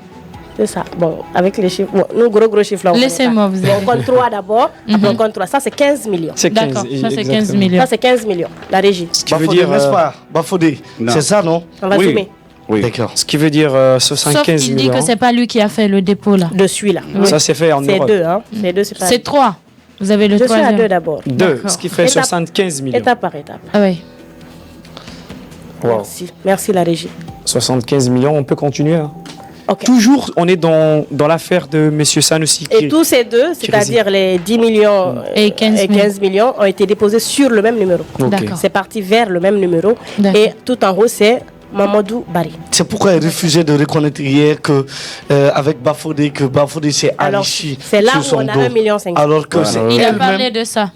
C'est ça. Bon, avec les chiffres. Bon, nous, gros chiffres là. Laissez-moi vous aider. On compte 3 d'abord. Après, on compte 3. Ça, c'est 15 millions. D'accord, ça, c'est 15 millions. Ça, c'est 15 millions. La régie. Ce qui veut dire. N'est-ce pas Bafodé. C'est ça, non? On va zoomer. Oui. D'accord. Ce qui veut dire 75 millions. Sauf qu'il dit que c'est pas lui qui a fait le dépôt là. De celui-là. Oui. Ça c'est fait en Europe. C'est 2, hein. C'est 2, c'est pas. C'est 3. Vous avez le 3. Je suis à 2 d'abord. 2, ce qui fait 75 millions. Étape par étape. Ah oui. Wow. Merci. Merci la régie. 75 millions, on peut continuer. Hein. Okay. Toujours, on est dans l'affaire de M. Sanusi. Et tous ces deux, c'est-à-dire les 10 millions et 15 millions, ont été déposés sur le même numéro. Okay. C'est parti vers le même numéro. Et tout en haut, c'est Mamadou Bari. C'est pourquoi il refusait de reconnaître hier que avec Bafodé, c'est Alichi. C'est là où on a 1,5 million. Alors que c'est il a parlé de ça.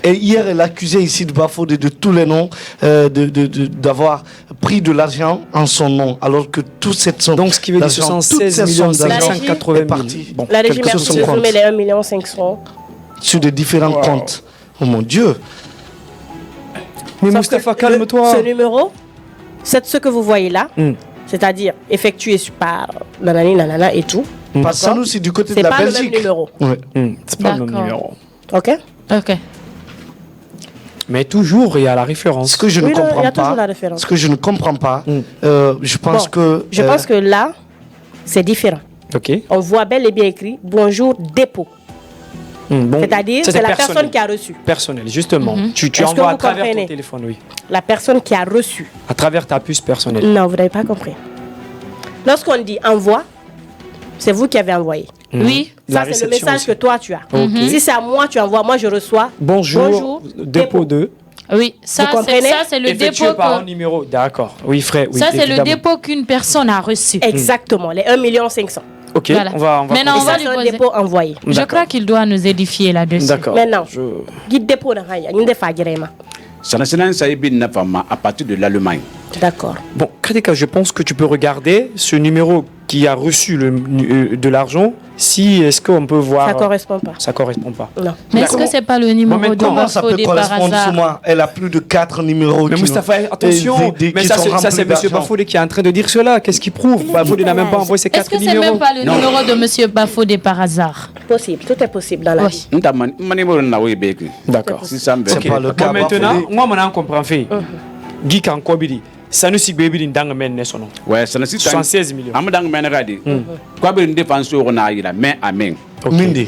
Et hier, elle accusait ici de Bafodé de tous les noms, d'avoir pris de l'argent en son nom, alors que toute cette somme. Donc ce qui veut dire 76 millions 580 parties. Bon, la régie merci de zoomer les 1,5 million sur des différents comptes. Oh mon Dieu. Mais Moustapha, calme-toi. Ce numéro, c'est ce que vous voyez là, c'est-à-dire effectué par nanana et tout. Pas ça, nous, c'est du côté de la Belgique. C'est pas le même numéro. Ouais. C'est pas le même numéro. Ok. Ok. Mais toujours, il y a la référence. Ce que je ne Oui, non, il y comprends a toujours pas, la référence. ce que je ne comprends pas, je pense Bon, que... Je pense que là, c'est différent. Ok. On voit bel et bien écrit bonjour dépôt. Bon, C'est-à-dire, ça, c'est la personnel. personne qui a reçu. Personnel, justement. Tu Est-ce que envoies à vous travers comprenez? ton téléphone, oui. La personne qui a reçu. À travers ta puce personnelle. Non, vous n'avez pas compris. Lorsqu'on dit envoi, c'est vous qui avez envoyé. Oui. Ça, La c'est le réception message aussi. que toi, tu as. Ok. Si c'est à moi, tu envoies. Moi, je reçois. Bonjour, dépôt 2. Oui, ça comprenez? c'est le Effectué dépôt par un que... numéro. D'accord. Oui, frère. Oui, Ça, c'est le évidemment. dépôt qu'une personne a reçu. Exactement, les 1 500 000. Ok, Voilà. on va Maintenant, Et on va ça, lui c'est un poser. dépôt envoyé. Je D'accord. crois qu'il doit nous édifier là-dessus. D'accord. Maintenant, guide dépôt dans Raya, il y a des faguéréma. Sanasinan Saïbi Nafama à partir de l'Allemagne. D'accord. Bon, Kadeka, je pense que tu peux regarder ce numéro qui a reçu de l'argent. Si est-ce qu'on peut voir. Ça correspond pas. Ça correspond pas. Non. Mais est-ce que c'est pas le numéro de Comment ça peut Bafodé par correspondre hasard? sur moi? Elle a plus de 4 numéros. Mais qui Moustapha, nous- attention, qui mais sont ça c'est remplis M. d'argent. Bafodé qui est en train de dire cela. Qu'est-ce qu'il prouve? Bafodé n'a même pas envoyé ses Est-ce 4 que c'est numéros. même pas le numéro de Monsieur Bafodé par hasard? Possible, tout est possible dans la vie. D'accord. C'est pas le Bon, cas. maintenant, Bafodé. moi, je comprends fait. Guy Kankobidi, ça nous signe Baby dans le men son Ouais, Sanasi 76 millions. Amadang Menagadi. Quoi bien une défense au Naïla, mais amen. Mindi.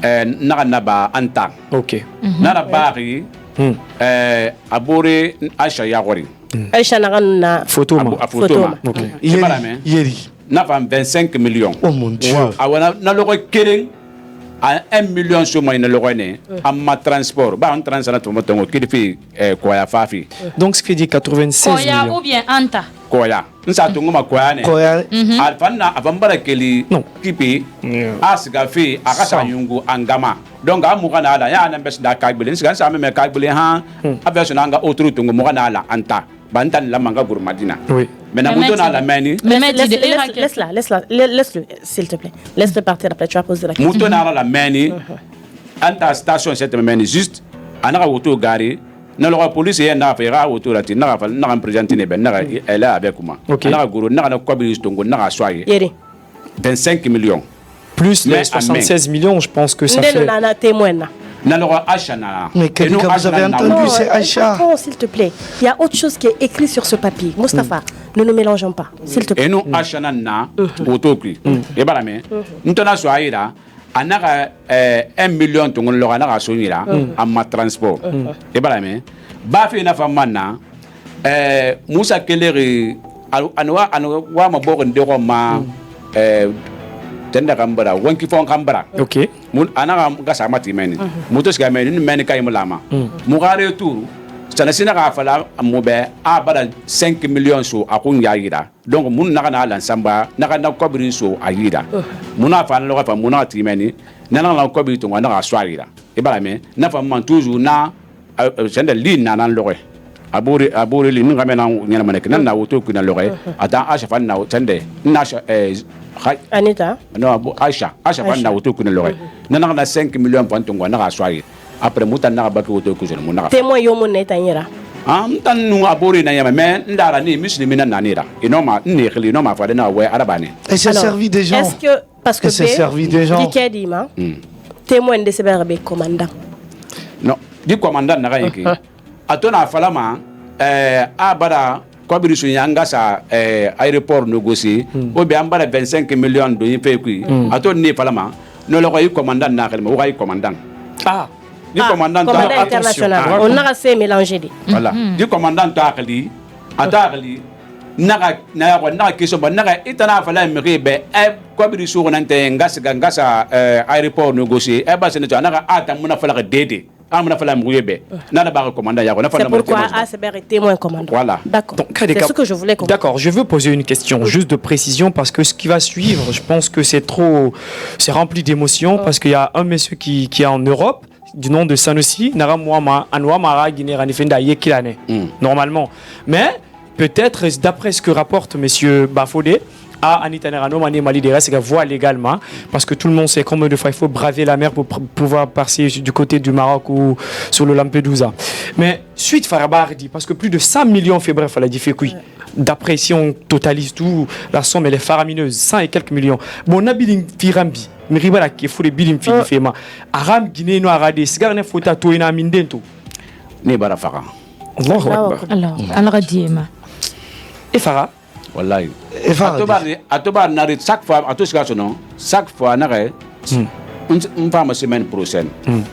Naranaba Anta. Ok. Narabari, Abore Aisha Yawari. Aïcha na Photo, moi. A photo. Ok. Yeri. N'a pas 25 millions. Oh mon Dieu. Awana na logo kering a 1 million sur moi na logo ne amma transport ba on transana to motongo kilifi koya fafi Donc, ce qui dit 96 Koya millions. ou bien Anta? koya nsa to ngoma koya ne Koya. alfanna avambara keli Non. kipi asiga fi akasa yungu angama donc amuka na ala ya na bes da kagbele nsiga sa me kagbele ha abeso na anga otru tungu muka na ala anta bantan la manga gurmadina Oui. mais na muto na la meni Laisse-le, s'il te plaît. Laisse-le partir après, tu vas poser la question. muto na la meni anta station cette meni juste anaka auto gari na la police ya na fa ra auto la tin na fa na président ne ben na elle avec moi Ok. na guru na na kwabiri stongo na soye Yeri. 25 millions Plus les Mais 76 millions, je pense que ça Ndeno fait. na témoin na. na la achana Mais Kadika, vous avez entendu, Non, c'est Aïcha. attends, s'il te plaît. Il y a autre chose qui est écrit sur ce papier. Mustapha, ne nous mélangeons pas, s'il te plaît. et nous achana na auto qui e bara me ntona soye la anaka 1 million tungo lo anaka soyira amma transport e bara me ba fi na famana Musa Keleri anwa maboko ndeko ma tenda kambara wanki fon kambara Ok. mun anaka gasa mati meni muto siga meni ni meni kay mulama mugare tour sana sina ka fala mobe a bada 5 millions so akun yayira donc mun naka na lan samba naka na kobri so ayira muna fa na fa muna ti meni nana la kobri to ngana ka swayira e bala me na fa man toujours na senda lin na nan lowe abore li nga mena nyana manek nan na woto ku na lowe ata asha fa na tende na Anita. non Aisha fa na woto ku na lowe nana na 5 millions panto ngana ka swayira après mutan na ba ko woto ku jeno muna Témoin yo mon netanyera. tan nu abore na yama mais ndara ni muslimina nanira inoma ni khili inoma fa na we arabane Elle s'est Alors, servi des gens. Est-ce que, parce que Elle s'est servi des gens. Dima, témoin de ce commandant. no di commandant na kayiki atona falama abara kwabiri sunyanga sa aéroport négocié o be ambara 25 millions do yife kui aton ni falama no lo koy commandant na khalma o koy commandant di commandant Commandant international. On a assez mélangé. voilà di commandant ta khali atakali naga kiso ba naga itana fala mi be kwabiri su nante ngasa aéroport négocié ba sene to naga ata muna fala dede amna fala mi be nana ba commandant ya ko na fala C'est pourquoi ACBR est témoin commandant. Voilà. D'accord. Donc, C'est ce que je voulais comprendre. D'accord, je veux poser une question juste de précision parce que ce qui va suivre, je pense que c'est rempli d'émotions parce qu'il y a un monsieur qui est en Europe du nom de Sanusi, normalement. Mais peut-être, d'après ce que rapporte monsieur Bafodé, à Anita Nerano, Mané Mali des restes, voit légalement, parce que tout le monde sait combien de fois il faut braver la mer pour pouvoir passer du côté du Maroc ou sur le Lampedusa. Mais suite Farabar dit, parce que plus de 100 millions fait bref, elle a dit fait oui. D'après, si on totalise tout, la somme elle est faramineuse, 100 et quelques millions. Bon, on a billing firambi, mais ribala qui est fou les billing fima. Aram Guinée no arade, sigar ne fota to ina mindento. ni bara faga. Allahu Akbar. Alors, Allah diema. Et Farah? Wallahi. Et Farah Atobar nari chaque fois chaque fois nare. On va ma semaine prochaine.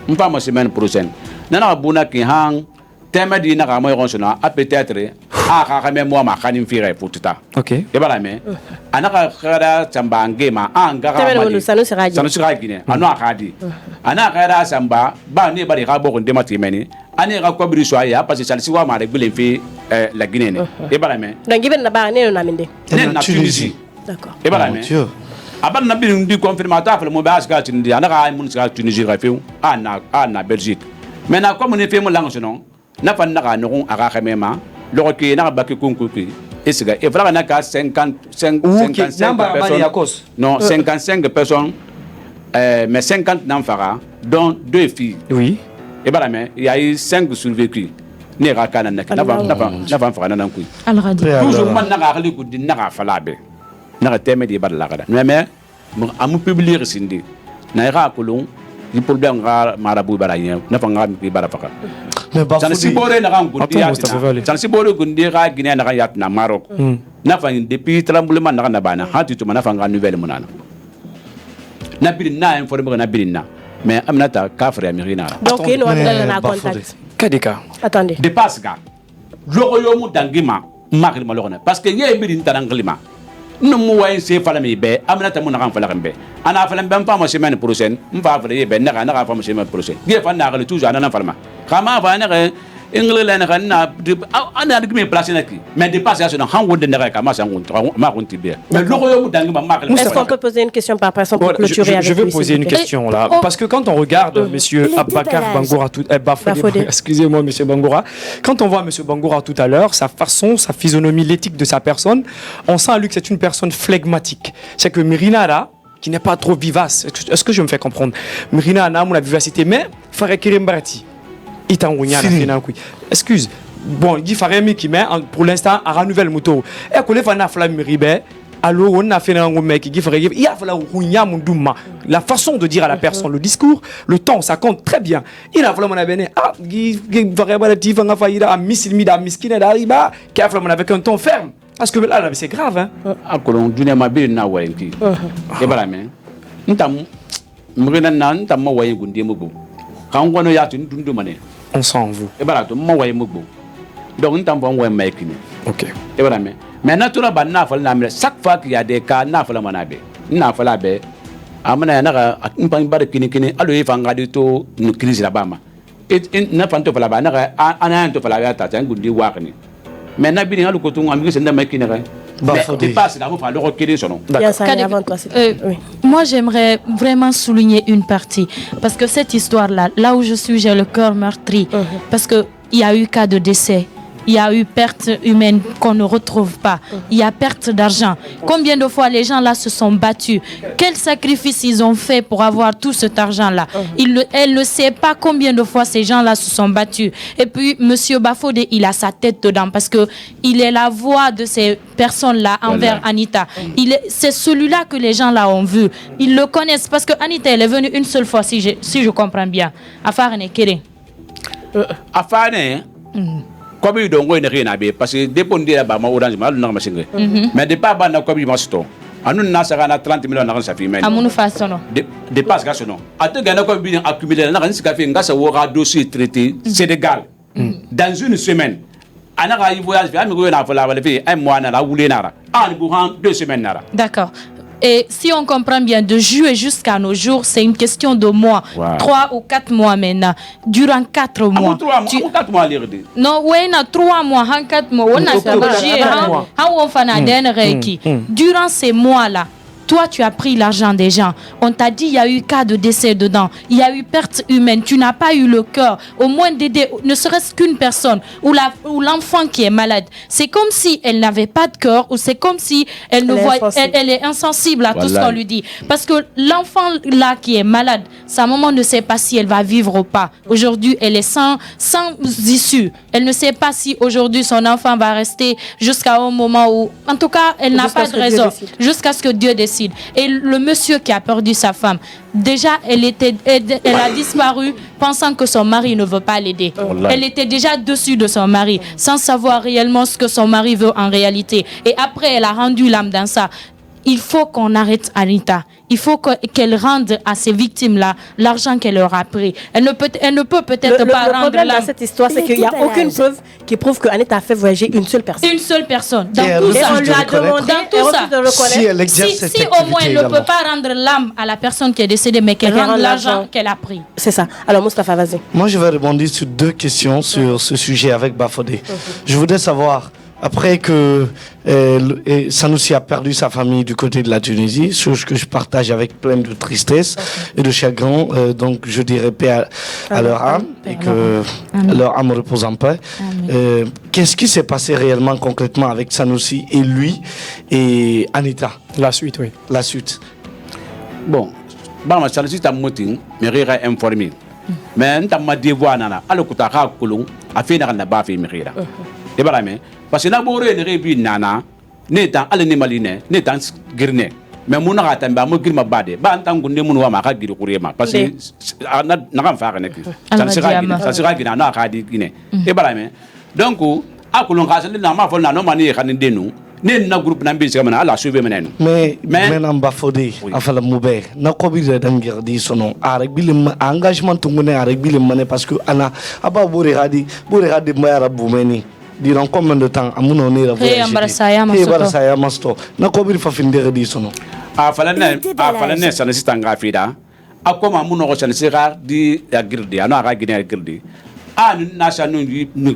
On va ma semaine prochaine. Nana buna ki hang tema di naka mo yon sona a peut-être a ka même moi ma kanim fire pututa. OK. E bala me. Anaka khara chamba ngema anga ka ma. Sanu sira gine. Anu akadi. Anaka khara chamba ba ne bari ka bo ndema timeni. Ani ka ko biri so aya parce que salsi wa ma regule fi la Guinée ne. E bala me. Donc giben na ba ne na minde. Ne na Tunisie. D'accord. E bala me. Aban na bi ndi confirmateur le mo ba asga tindi anaka mun sga Tunisie ka fi ana Belgique. Maintenant comme on est fait mon langue non na fa na no aga khamema lo ke na ba ke kunkuki esiga e fala na ka 55 non 55 personnes mais 50 n'enfants dont 2 filles. Oui. Et voilà mais il y a eu 5 survécus. Ne ga kana na fa fa na ku. Toujours man na ga ku din na ga fala be. Na ga teme di badala ga. Mais amu publier sindi. Na ga kulung di problème ga marabu baranya na fa nga bi barafaka. San sibore na kan gundi ya san sibore gundi ga Guinée na kan ya na Maroc. Na fa depuis tremblement na kan bana ha tu na fa nga nouvelle munana. Na bi na informer na bi na mais amnata kafre amirina. Donc il nous appelle na contact. Kadika. Attendez. De passe ga. Logo yo mu dangima makri malogona parce que ye bi ntaranglima. No mu wayin se fala mi be amnata mu na kan fala kambe. Ana fala mbem pa mo semaine prochaine mfa fala ye be na ka fa mo semaine prochaine. Ye fa na ga toujours ana falma. Kama va na ga engle la na na ana de me place na ki. Mais de passe ya so na han wonde na ka ma sa ngun ma kun tibe. Mais logo yo mu dangima makri. Est-ce qu'on peut poser une question par personne pour clôturer avec je veux poser une question là parce que quand on regarde monsieur Abakar Bangoura excusez-moi monsieur Bangoura, quand on voit monsieur Bangoura tout à l'heure, sa façon, sa physionomie, l'éthique de sa personne, on sent à lui que c'est une personne flegmatique. C'est que Mirinara qui n'est pas trop vivace. Est-ce que je me fais comprendre? Mirina a la vivacité mais Faré Kirimbarati. Excuse. Bon, il dit Faré qui met pour l'instant à nouvelle moto. Et qu'on les fana flamme ribe. Alors on a fait un mec qui ferait il y a la façon de dire à la personne le discours, le temps ça compte très bien. Il a fallu mon abonné avec un ton ferme parce que là c'est grave hein. Akolon dune ma bi na wa nti. E bala me. Ntam mrena na ntam ma wa gundi mugo. Kan gono ya tun dundu mané. On sent vous. E bala to ma wa mugo. Donc ntam bon wa maikini. OK. E bala me. Mais naturellement ban na fala na chaque fois qu'il y a des cas na fala manabe. Na fala be. Amana na ka mpan bar kini alo e fanga de to no crise la bama. Et na fanto fala ba na ka ana to fala ya ta tan gundi wa kani. Mais na bi ni alu ko to ngam ngi makini ka. Mais passe là, enfin, le recueillir son nom. Moi, j'aimerais vraiment souligner une partie. Parce que cette histoire-là, là où je suis, j'ai le cœur meurtri. Parce qu'il y a eu cas de décès. Il y a eu perte humaine qu'on ne retrouve pas. Il y a perte d'argent. Combien de fois les gens là se sont battus? Quel sacrifice ils ont fait pour avoir tout cet argent-là? Elle ne sait pas combien de fois ces gens-là se sont battus. Et puis, Monsieur Bafodé, il a sa tête dedans parce qu'il est la voix de ces personnes-là envers Anita. C'est celui-là que les gens là ont vu. Ils le connaissent parce que Anita, elle est venue une seule fois, si je comprends bien. Afare Kéré. Comme il donne rien à parce que dépend de la bama orange mal na masingue mais de pas bana comme il masto anu na saka na 30 millions na sa fi men amunu fasono de passe ga sono ate gana ko bi accumuler na kan sika fi ngasa wora dossier traité Sénégal dans une semaine anaka y voyage fi ami go na fala wala fi un mois na la wulé nara an bu han 2 semaines nara. D'accord. Et si on comprend bien, de juillet jusqu'à nos jours, c'est une question de mois. 3 ou 4 mois maintenant. Durant 4 mois. 4 mois non, oui, 3 mois, 4 mois. On a durant ces mois-là, toi, tu as pris l'argent des gens. On t'a dit il y a eu cas de décès dedans. Il y a eu perte humaine. Tu n'as pas eu le cœur. Au moins d'aider, ne serait-ce qu'une personne ou l'enfant qui est malade. C'est comme si elle n'avait pas de cœur ou c'est comme si elle est insensible à tout ce qu'on lui dit. Parce que l'enfant là qui est malade, sa maman ne sait pas si elle va vivre ou pas. Aujourd'hui, elle est sans issue. Elle ne sait pas si aujourd'hui son enfant va rester jusqu'à un moment où, en tout cas, elle n'a pas de raison. Jusqu'à ce que Dieu décide. féminicide. Et le monsieur qui a perdu sa femme, déjà, elle a disparu pensant que son mari ne veut pas l'aider. Elle était déjà dessus de son mari, sans savoir réellement ce que son mari veut en réalité. Et après, elle a rendu l'âme dans ça. Il faut qu'on arrête Anita. Il faut qu'elle rende à ces victimes-là l'argent qu'elle leur a pris. Elle ne peut peut-être pas rendre. Le problème dans cette histoire, c'est qu'il n'y a aucune preuve qui prouve qu'Anita a fait voyager une seule personne. Une seule personne. Dans et tout ça, on lui a demandé, dans tout ça. Si elle exerce cette si au moins elle ne peut pas rendre l'âme à la personne qui est décédée, mais qu'elle rende l'argent qu'elle a pris. C'est ça. Alors, Moustapha, vas-y. Moi, je vais rebondir sur 2 questions sur ce sujet avec Bafodé. Je voudrais savoir, après que Sanoussi a perdu sa famille du côté de la Tunisie, chose que je partage avec plein de tristesse et de chagrin, donc je dirais paix à leur âme et que leur âme repose en paix. Qu'est-ce qui s'est passé réellement, concrètement avec Sanoussi et lui et Anita? La suite, oui. La suite. Bon, Sanoussi t'a motin, mais rira informé. Mais t'as ma devoir nana, alors que t'as racolon, a fait n'a pas fait mérira. Et voilà, mais parce que n'a pas réussi nana, n'étant allé maline, n'étant guerné. Mais mon arrêt m'a moqué ma bade, bantam gonde mon wa ma kagiri kurema parce que n'a pas fait rien. Ça sera guiné, n'a pas dit guiné. Et voilà, mais donc à que l'on casse n'a pas fait non manier quand nous. Na groupe n'ambie comme ala suivre menen mais maintenant Bafodé afala moube na ko bi da ngir di sono arek bilim engagement to ngone arek bilim mané parce que ana aba bori hadi mayara bumeni diront combien de temps amuno ne ravoir masto na ko bi fa finde di sono afala ne sana sitanga fida akoma amuno ko sana sira di agirdi ana ga gine agirdi nasa nous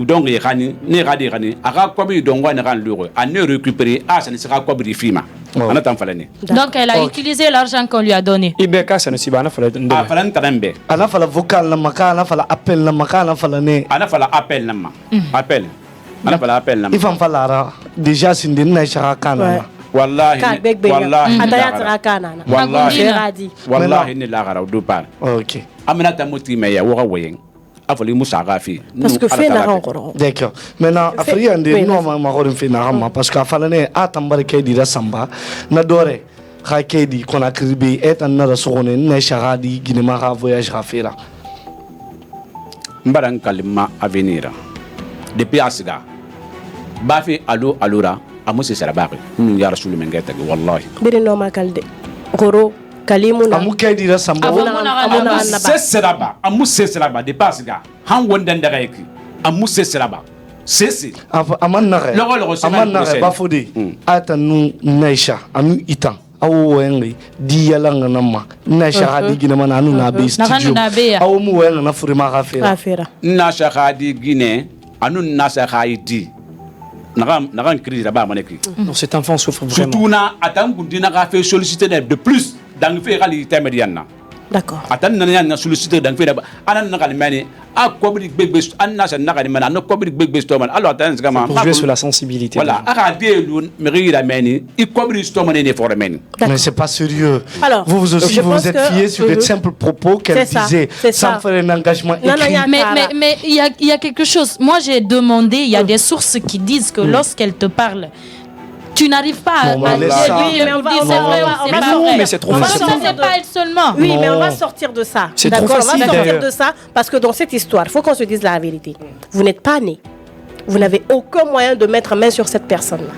donc les rani ne radi rani aka kobi dongo ne ran luro a ne récupérer ça ne sera kobi di fima on attend falane donc elle a utilisé l'argent qu'on lui a donné ibeka ça ne si bana fala ndé falan tarambe ana fala vocal na maka ana fala appel na maka ana fala ne ana fala appel na ma appel ana fala appel na ma ifan fala déjà sindin na shaka kana wallahi atayatra kana wallahi ni la gara du par OK amina tamuti me ya wo wayen parce que fait la rencontre. D'accord. Maintenant, après ande no ma ko fait na rama parce que afalane atambare ke di samba na dore ka ke di kona kribe et an na sogone na shagadi ginema ha voyage rafera. Mbaran kalima avenir. Depuis asiga. Bafi alura amusi sarabari. Nu ya rasul mengeta wallahi. Biri no makalde. Goro kalimuna amuke dira samba amu sesraba de pasga han wonda ndagaiki amu sesraba sesi amanna Bafodé atanu naisha anu itan awu wengi di yalanga nama naisha hadi gine mana anu na be studio awu mu wenga na furima rafera naisha hadi gine anu naisha hadi nagan crise là-bas maneki cet enfant souffre vraiment surtout na atangundina ka fait solliciter de plus dans le fait réalité médiane. D'accord. Attends, on a sollicité dans le fait pour jouer sur la sensibilité. Voilà. Mais c'est pas sérieux. Alors, vous aussi, vous êtes fiés sur des simples propos qu'elle disait sans faire un engagement écrit. Mais il y a quelque chose. Moi, j'ai demandé, il y a des sources qui disent que lorsqu'elle te parle, tu n'arrives pas à mais c'est trop facile. C'est pas elle seulement. Oui, mais on va sortir de ça. D'accord, on va sortir de ça parce que dans cette histoire, il faut qu'on se dise la vérité. Vous n'êtes pas né. Vous n'avez aucun moyen de mettre main sur cette personne-là.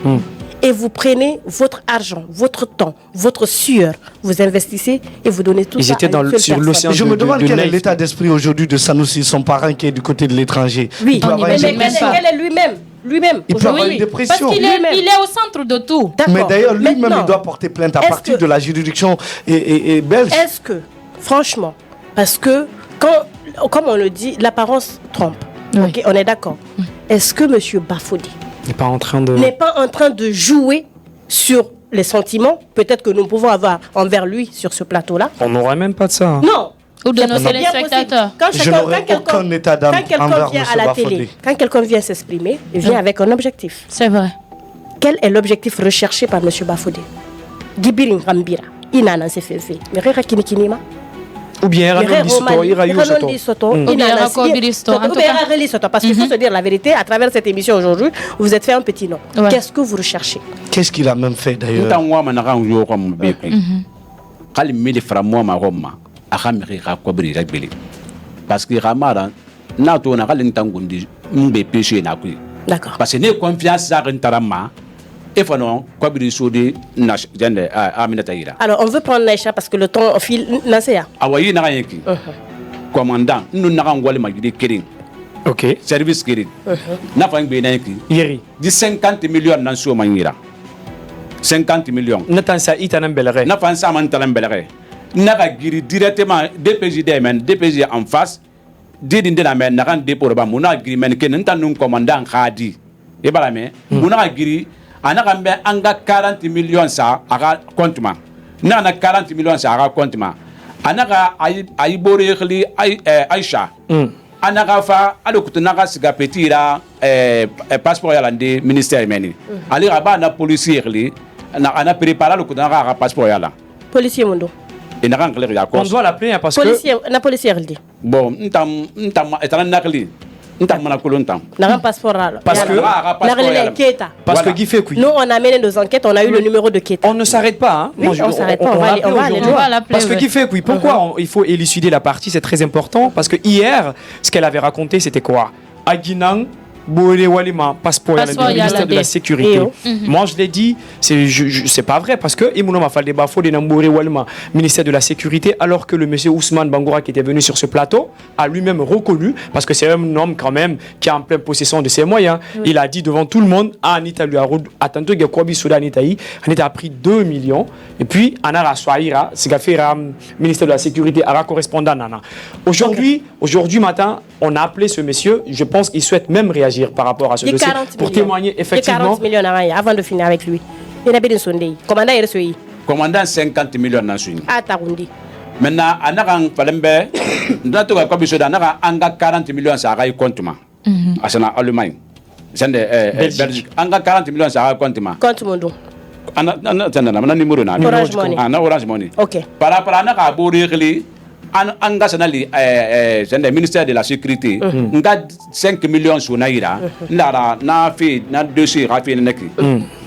Et vous prenez votre argent, votre temps, votre sueur, vous investissez et vous donnez tout ça à une seule personne. Je me demande quel est l'état d'esprit aujourd'hui de Sanoussi, son parent qui est du côté de l'étranger. Oui, mais quel est lui-même? Il peut avoir une dépression. Parce qu'il est au centre de tout. Mais d'ailleurs, lui-même, il doit porter plainte à partir de la juridiction belge. Est-ce que, franchement, parce que, comme on le dit, l'apparence trompe. Okay, on est d'accord. Est-ce que M. Bafodé n'est pas en train de jouer sur les sentiments peut-être que nous pouvons avoir envers lui sur ce plateau-là? On n'aurait même pas de ça. Non. Ou de nos téléspectateurs. Je n'aurais aucun état d'âme envers M. Bafodé. Quand quelqu'un vient s'exprimer, il vient avec un objectif. C'est vrai. Quel est l'objectif recherché par M. Bafodé? Gibirin Rambira. Inana se fait. Mais Rera Kinikinima. Ou bien parce qu'il faut se dire la vérité, à travers cette émission aujourd'hui, vous vous êtes fait un petit nom. Qu'est-ce que vous recherchez? Qu'est-ce qu'il a même fait d'ailleurs? Parce que Ramara n'a pas d'accord. Parce que ne confiance à Rentarama et fanon Kwabiri Soudi Aminataïra. Alors on veut prendre Naïcha parce que le temps file. Nasea. Awayi Narayeki. Commandant, nous n'avons pas le Kering. Ok. Service Kering. N'a pas Benaki. Yeri. 50 millions dans ce manira. 50 millions. Nathan sa itanam belere. N'a pas ça mantalam belere. N'a pas guéri directement DPJ en face. Didin la men nakan dépôt ba muna giri men ken ntan nun commandant khadi e bala me muna giri anaka mbe anga 40 millions sa aga compte ma na 40 millions sa aga compte ma anaka ay bore khli Aisha anaka fa adokutu naka siga petira passeport yalande ministère meni ali aba na policier khli ana préparer le kutu naka passeport yala policier mundo. On doit l'appeler parce policier, que... Na policier dit. Bon, parce que Guy fait nous on a mené nos enquêtes, on a eu le numéro de Keta. On ne s'arrête pas, hein. Oui, on s'arrête pas, on va l'appeler. Parce que Guy fait pourquoi il faut élucider la partie, c'est très important. Parce que hier, ce qu'elle avait raconté, c'était quoi? Aguinang Bouré Walima, passeport du ministère de la Sécurité. Moi, je l'ai dit, c'est pas vrai parce que Imouno m'a fait des bafos de Nambouré Walima, ministère de la Sécurité, alors que le monsieur Ousmane Bangoura qui était venu sur ce plateau a lui-même reconnu, parce que c'est un homme quand même qui est en pleine possession de ses moyens. Il a dit devant tout le monde, Anita lui a attendu que Kwabi Souda Anita a pris 2 millions. Et puis, Anara Swahira, c'est fait ministère de la Sécurité, à correspondant Nana. Aujourd'hui matin, on a appelé ce monsieur. Je pense qu'il souhaite même réagir par rapport à ce dossier pour témoigner effectivement. 40 millions avant de finir avec lui. Il a bien sondé. Commandant est reçu. Commandant 50 millions dans ce. Ah, Tarundi. Maintenant, Anarang Falembe, notre commission d'Anara anga 40 millions ça a compte ma. Asana Allemagne. C'est Belgique. Anga 40 millions ça a compte ma. Compte mon dos. Ana numéro na. Orange Money. Ana Orange Money. OK. Par rapport à Naka Bourili anga sanali c'est le ministère de la sécurité nga 5 millions sur naira na fi na dossier rafi neki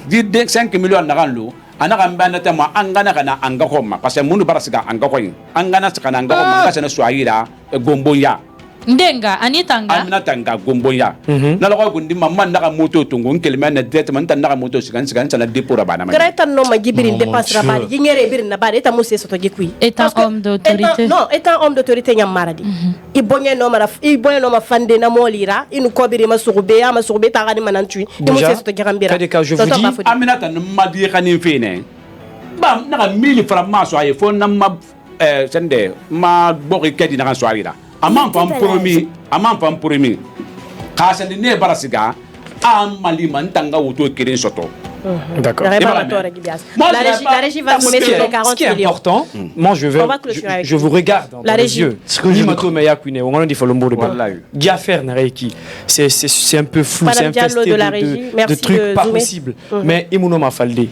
di 5 millions na ranlo anaka mbana tema anga na anga koma parce que munu barasiga anga koyin anga na saka anga koma ka sana swahira gomboya ndenga Anita tanga gomboya na lo ko gundi mamma na moto tungu nkelema na directement tan na moto sigan sana dépôt rabana greta no ma gibirin dépasse rabali yingere birin na bari eta musse soto gikui étant homme d'autorité étant homme d'autorité nyam maradi ibonye no ma fande na molira inu kobiri masugube ya masugube ta gani manantui musse soto gikambira je vous dis Aminata no madi khani fene bam na 1000 francs ma so ay fo na ma sende ma bori kedi na soirira amam pam promis khasa ni ne barasiga amali man tanga wuto kirin soto. D'accord. La régie va vous mettre les 40 millions. Ce qui est important, moi je vous regarde dans les yeux. C'est un peu flou, c'est infesté de trucs pas possibles. Mais Imouno Mafalde,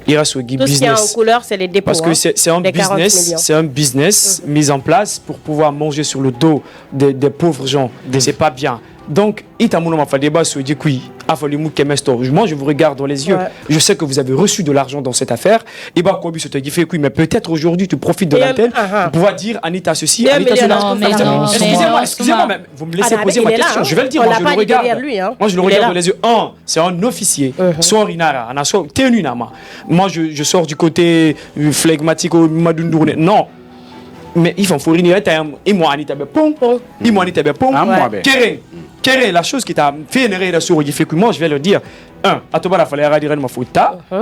il reste au business. Tout ce qui est en couleur, c'est les dépôts. Parce que c'est un business mis en place pour pouvoir manger sur le dos des pauvres gens. C'est pas bien. Donc, moi je vous regarde dans les yeux. Je sais que vous avez reçu de l'argent dans cette affaire. Mais peut-être aujourd'hui tu profites de l'antenne pour pouvoir dire Anita ceci, Anita cela. Excusez-moi, mais vous me laissez poser ma question. Je vais le dire, moi je le regarde. Moi je le regarde dans les yeux. C'est un officier. Moi je sors du côté flegmatique au Madundourne. Non. Mais il faut fournir et moi Anita Bepon. Et moi Anita Bepon. Quelle est la chose qui t'a fait énerver sur le fait que moi je vais le dire. À toi la fallait radier ma faute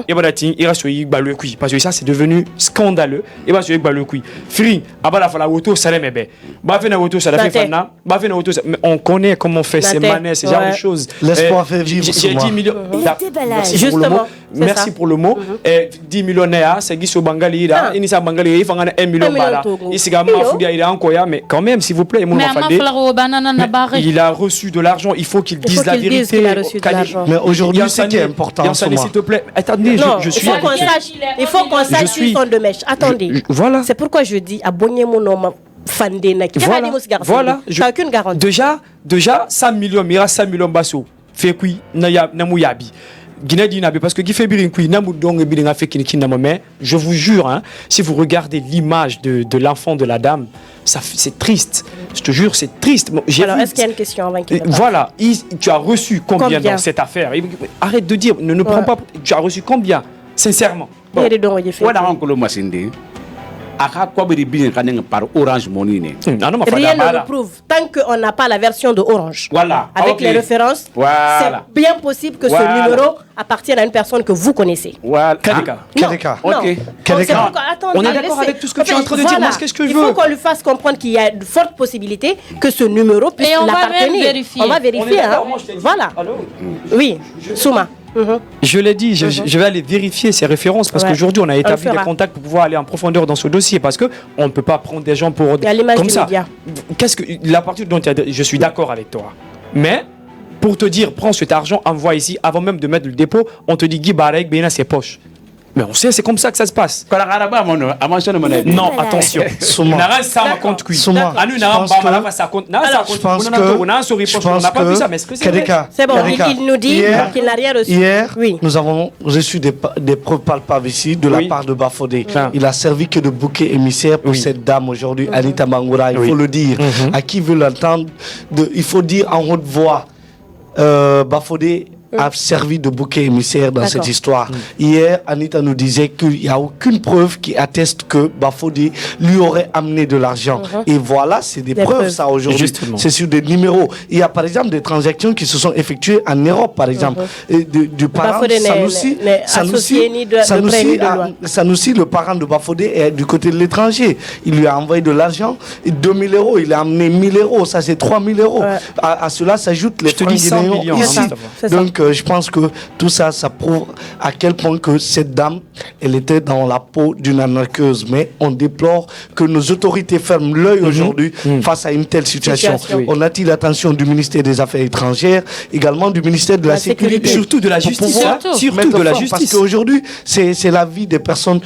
et voilà il reste le coup parce que ça c'est devenu scandaleux et bah sur le coup free à la fallait auto salem ebe bah fait na auto ça fait fana bah fait na auto on connaît comment on fait ces manettes ces genre de choses. L'espoir fait vivre. J'ai 10 millions. Merci pour le mot. 10 millionnaires c'est Giso Bangali là il sa Bangali il faut 1 million bala ici ga mafudia il a encore mais quand même s'il vous plaît il a reçu de l'argent, il faut qu'il dise la vérité. Mais aujourd'hui, ce qui est important, s'il te plaît, attendez, je suis. Il faut qu'on sache qu'ils sont de mèche. Attendez. Voilà. C'est pourquoi je dis, abonnez mon nom. Voilà. Aucune garantie. Déjà 100 millions, mira 100 millions basso. Fait quoi na mouyabi. Parce que je vous jure, hein, si vous regardez l'image de l'enfant de la dame, c'est triste. Je te jure, c'est triste. Alors, est-ce qu'il y a une question avant qu'il Voilà, tu as reçu combien dans cette affaire? Arrête de dire, ne prends pas. Tu as reçu combien? Sincèrement. Par Orange Money. Rien ne le prouve. Tant qu'on n'a pas la version de Orange, voilà. Avec les références, c'est bien possible que ce numéro appartienne à une personne que vous connaissez. Voilà. Quel cas On est d'accord avec tout ce que tu es en train de dire. Moi, qu'est-ce que je veux? Il faut qu'on lui fasse comprendre qu'il y a de fortes possibilités que ce numéro puisse l'appartenir. On va vérifier. Voilà. Oui, Souma. Je l'ai dit, je vais aller vérifier ces références parce qu'aujourd'hui on a établi des contacts pour pouvoir aller en profondeur dans ce dossier parce que on ne peut pas prendre des gens pour comme ça. Qu'est-ce que la partie dont je suis d'accord avec toi, mais pour te dire prends cet argent, envoie ici avant même de mettre le dépôt, on te dit Guy Barek bien ses poches. Mais on sait, c'est comme ça que ça se passe. Non, attention. Je c'est bon, il nous dit qu'il n'a rien reçu. Hier, nous avons reçu des preuves palpables ici de la part de Bafodé. Il a servi que de bouquet émissaire pour cette dame aujourd'hui, Anita Bangoura, il faut le dire. À qui veut l'entendre, il faut dire en haute voix, Bafodé a servi de bouquet émissaire dans cette histoire. Hier, Anita nous disait qu'il n'y a aucune preuve qui atteste que Bafodé lui aurait amené de l'argent. Et voilà, c'est des preuves ça aujourd'hui. C'est sur des numéros. Il y a par exemple des transactions qui se sont effectuées en Europe, par exemple. Du parent Sanoussi, le parent de Bafodé est du côté de l'étranger. Il lui a envoyé de l'argent, 2000 euros. Il a amené 1000 euros. Ça, c'est 3000 euros. À cela s'ajoutent les francs guinéens ici. Donc, je pense que tout ça, ça prouve à quel point que cette dame, elle était dans la peau d'une arnaqueuse. Mais on déplore que nos autorités ferment l'œil aujourd'hui face à une telle situation. On attire l'attention du ministère des Affaires étrangères, également du ministère de la Sécurité. Surtout de la justice. Surtout de la justice. Parce qu'aujourd'hui, c'est la vie des personnes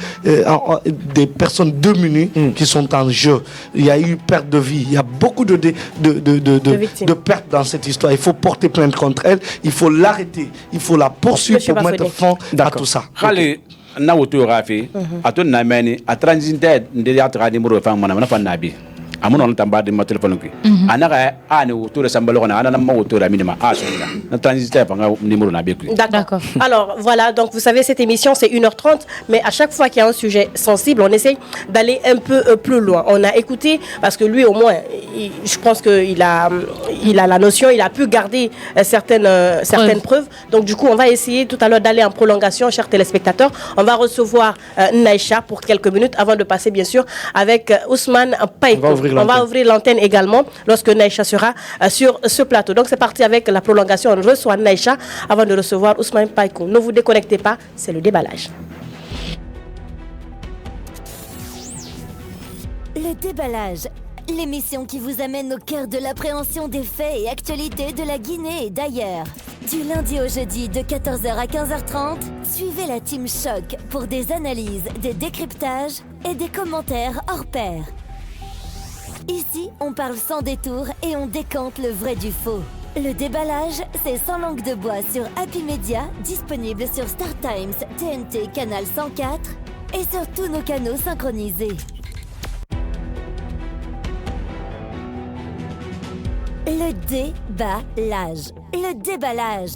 démunies qui sont en jeu. Il y a eu perte de vie. Il y a beaucoup de pertes dans cette histoire. Il faut porter plainte contre elle. Il faut l'arrêter. Il faut la poursuivre pour mettre fin à tout ça. Na woto rafi ato na meni a transiter de ya tra numéro fa mana na fa nabi amono on tamba de ma téléphone ki anaka ani woto re sambalo na ana ma woto ra minima a so na transiter fa numéro na bi. D'accord. Alors voilà, donc vous savez cette émission c'est 1h30 mais à chaque fois qu'il y a un sujet sensible, on essaye d'aller un peu plus loin. On a écouté parce que lui au moins je pense que il a la notion, il a pu garder certaines preuves. Donc du coup, on va essayer tout à l'heure d'aller en prolongation, chers téléspectateurs. On va recevoir Naïcha pour quelques minutes avant de passer bien sûr avec Ousmane Païko. On va ouvrir l'antenne également lorsque Naïcha sera sur ce plateau. Donc c'est parti avec la prolongation. On reçoit Naïcha avant de recevoir Ousmane Païko. Ne vous déconnectez pas, c'est le déballage. Le déballage, l'émission qui vous amène au cœur de l'appréhension des faits et actualités de la Guinée et d'ailleurs. Du lundi au jeudi de 14h à 15h30, suivez la Team Choc pour des analyses, des décryptages et des commentaires hors pair. Ici, on parle sans détour et on décante le vrai du faux. Le déballage, c'est sans langue de bois sur Happy Media, disponible sur Star Times, TNT, Canal 104 et sur tous nos canaux synchronisés. Le déballage. Le déballage.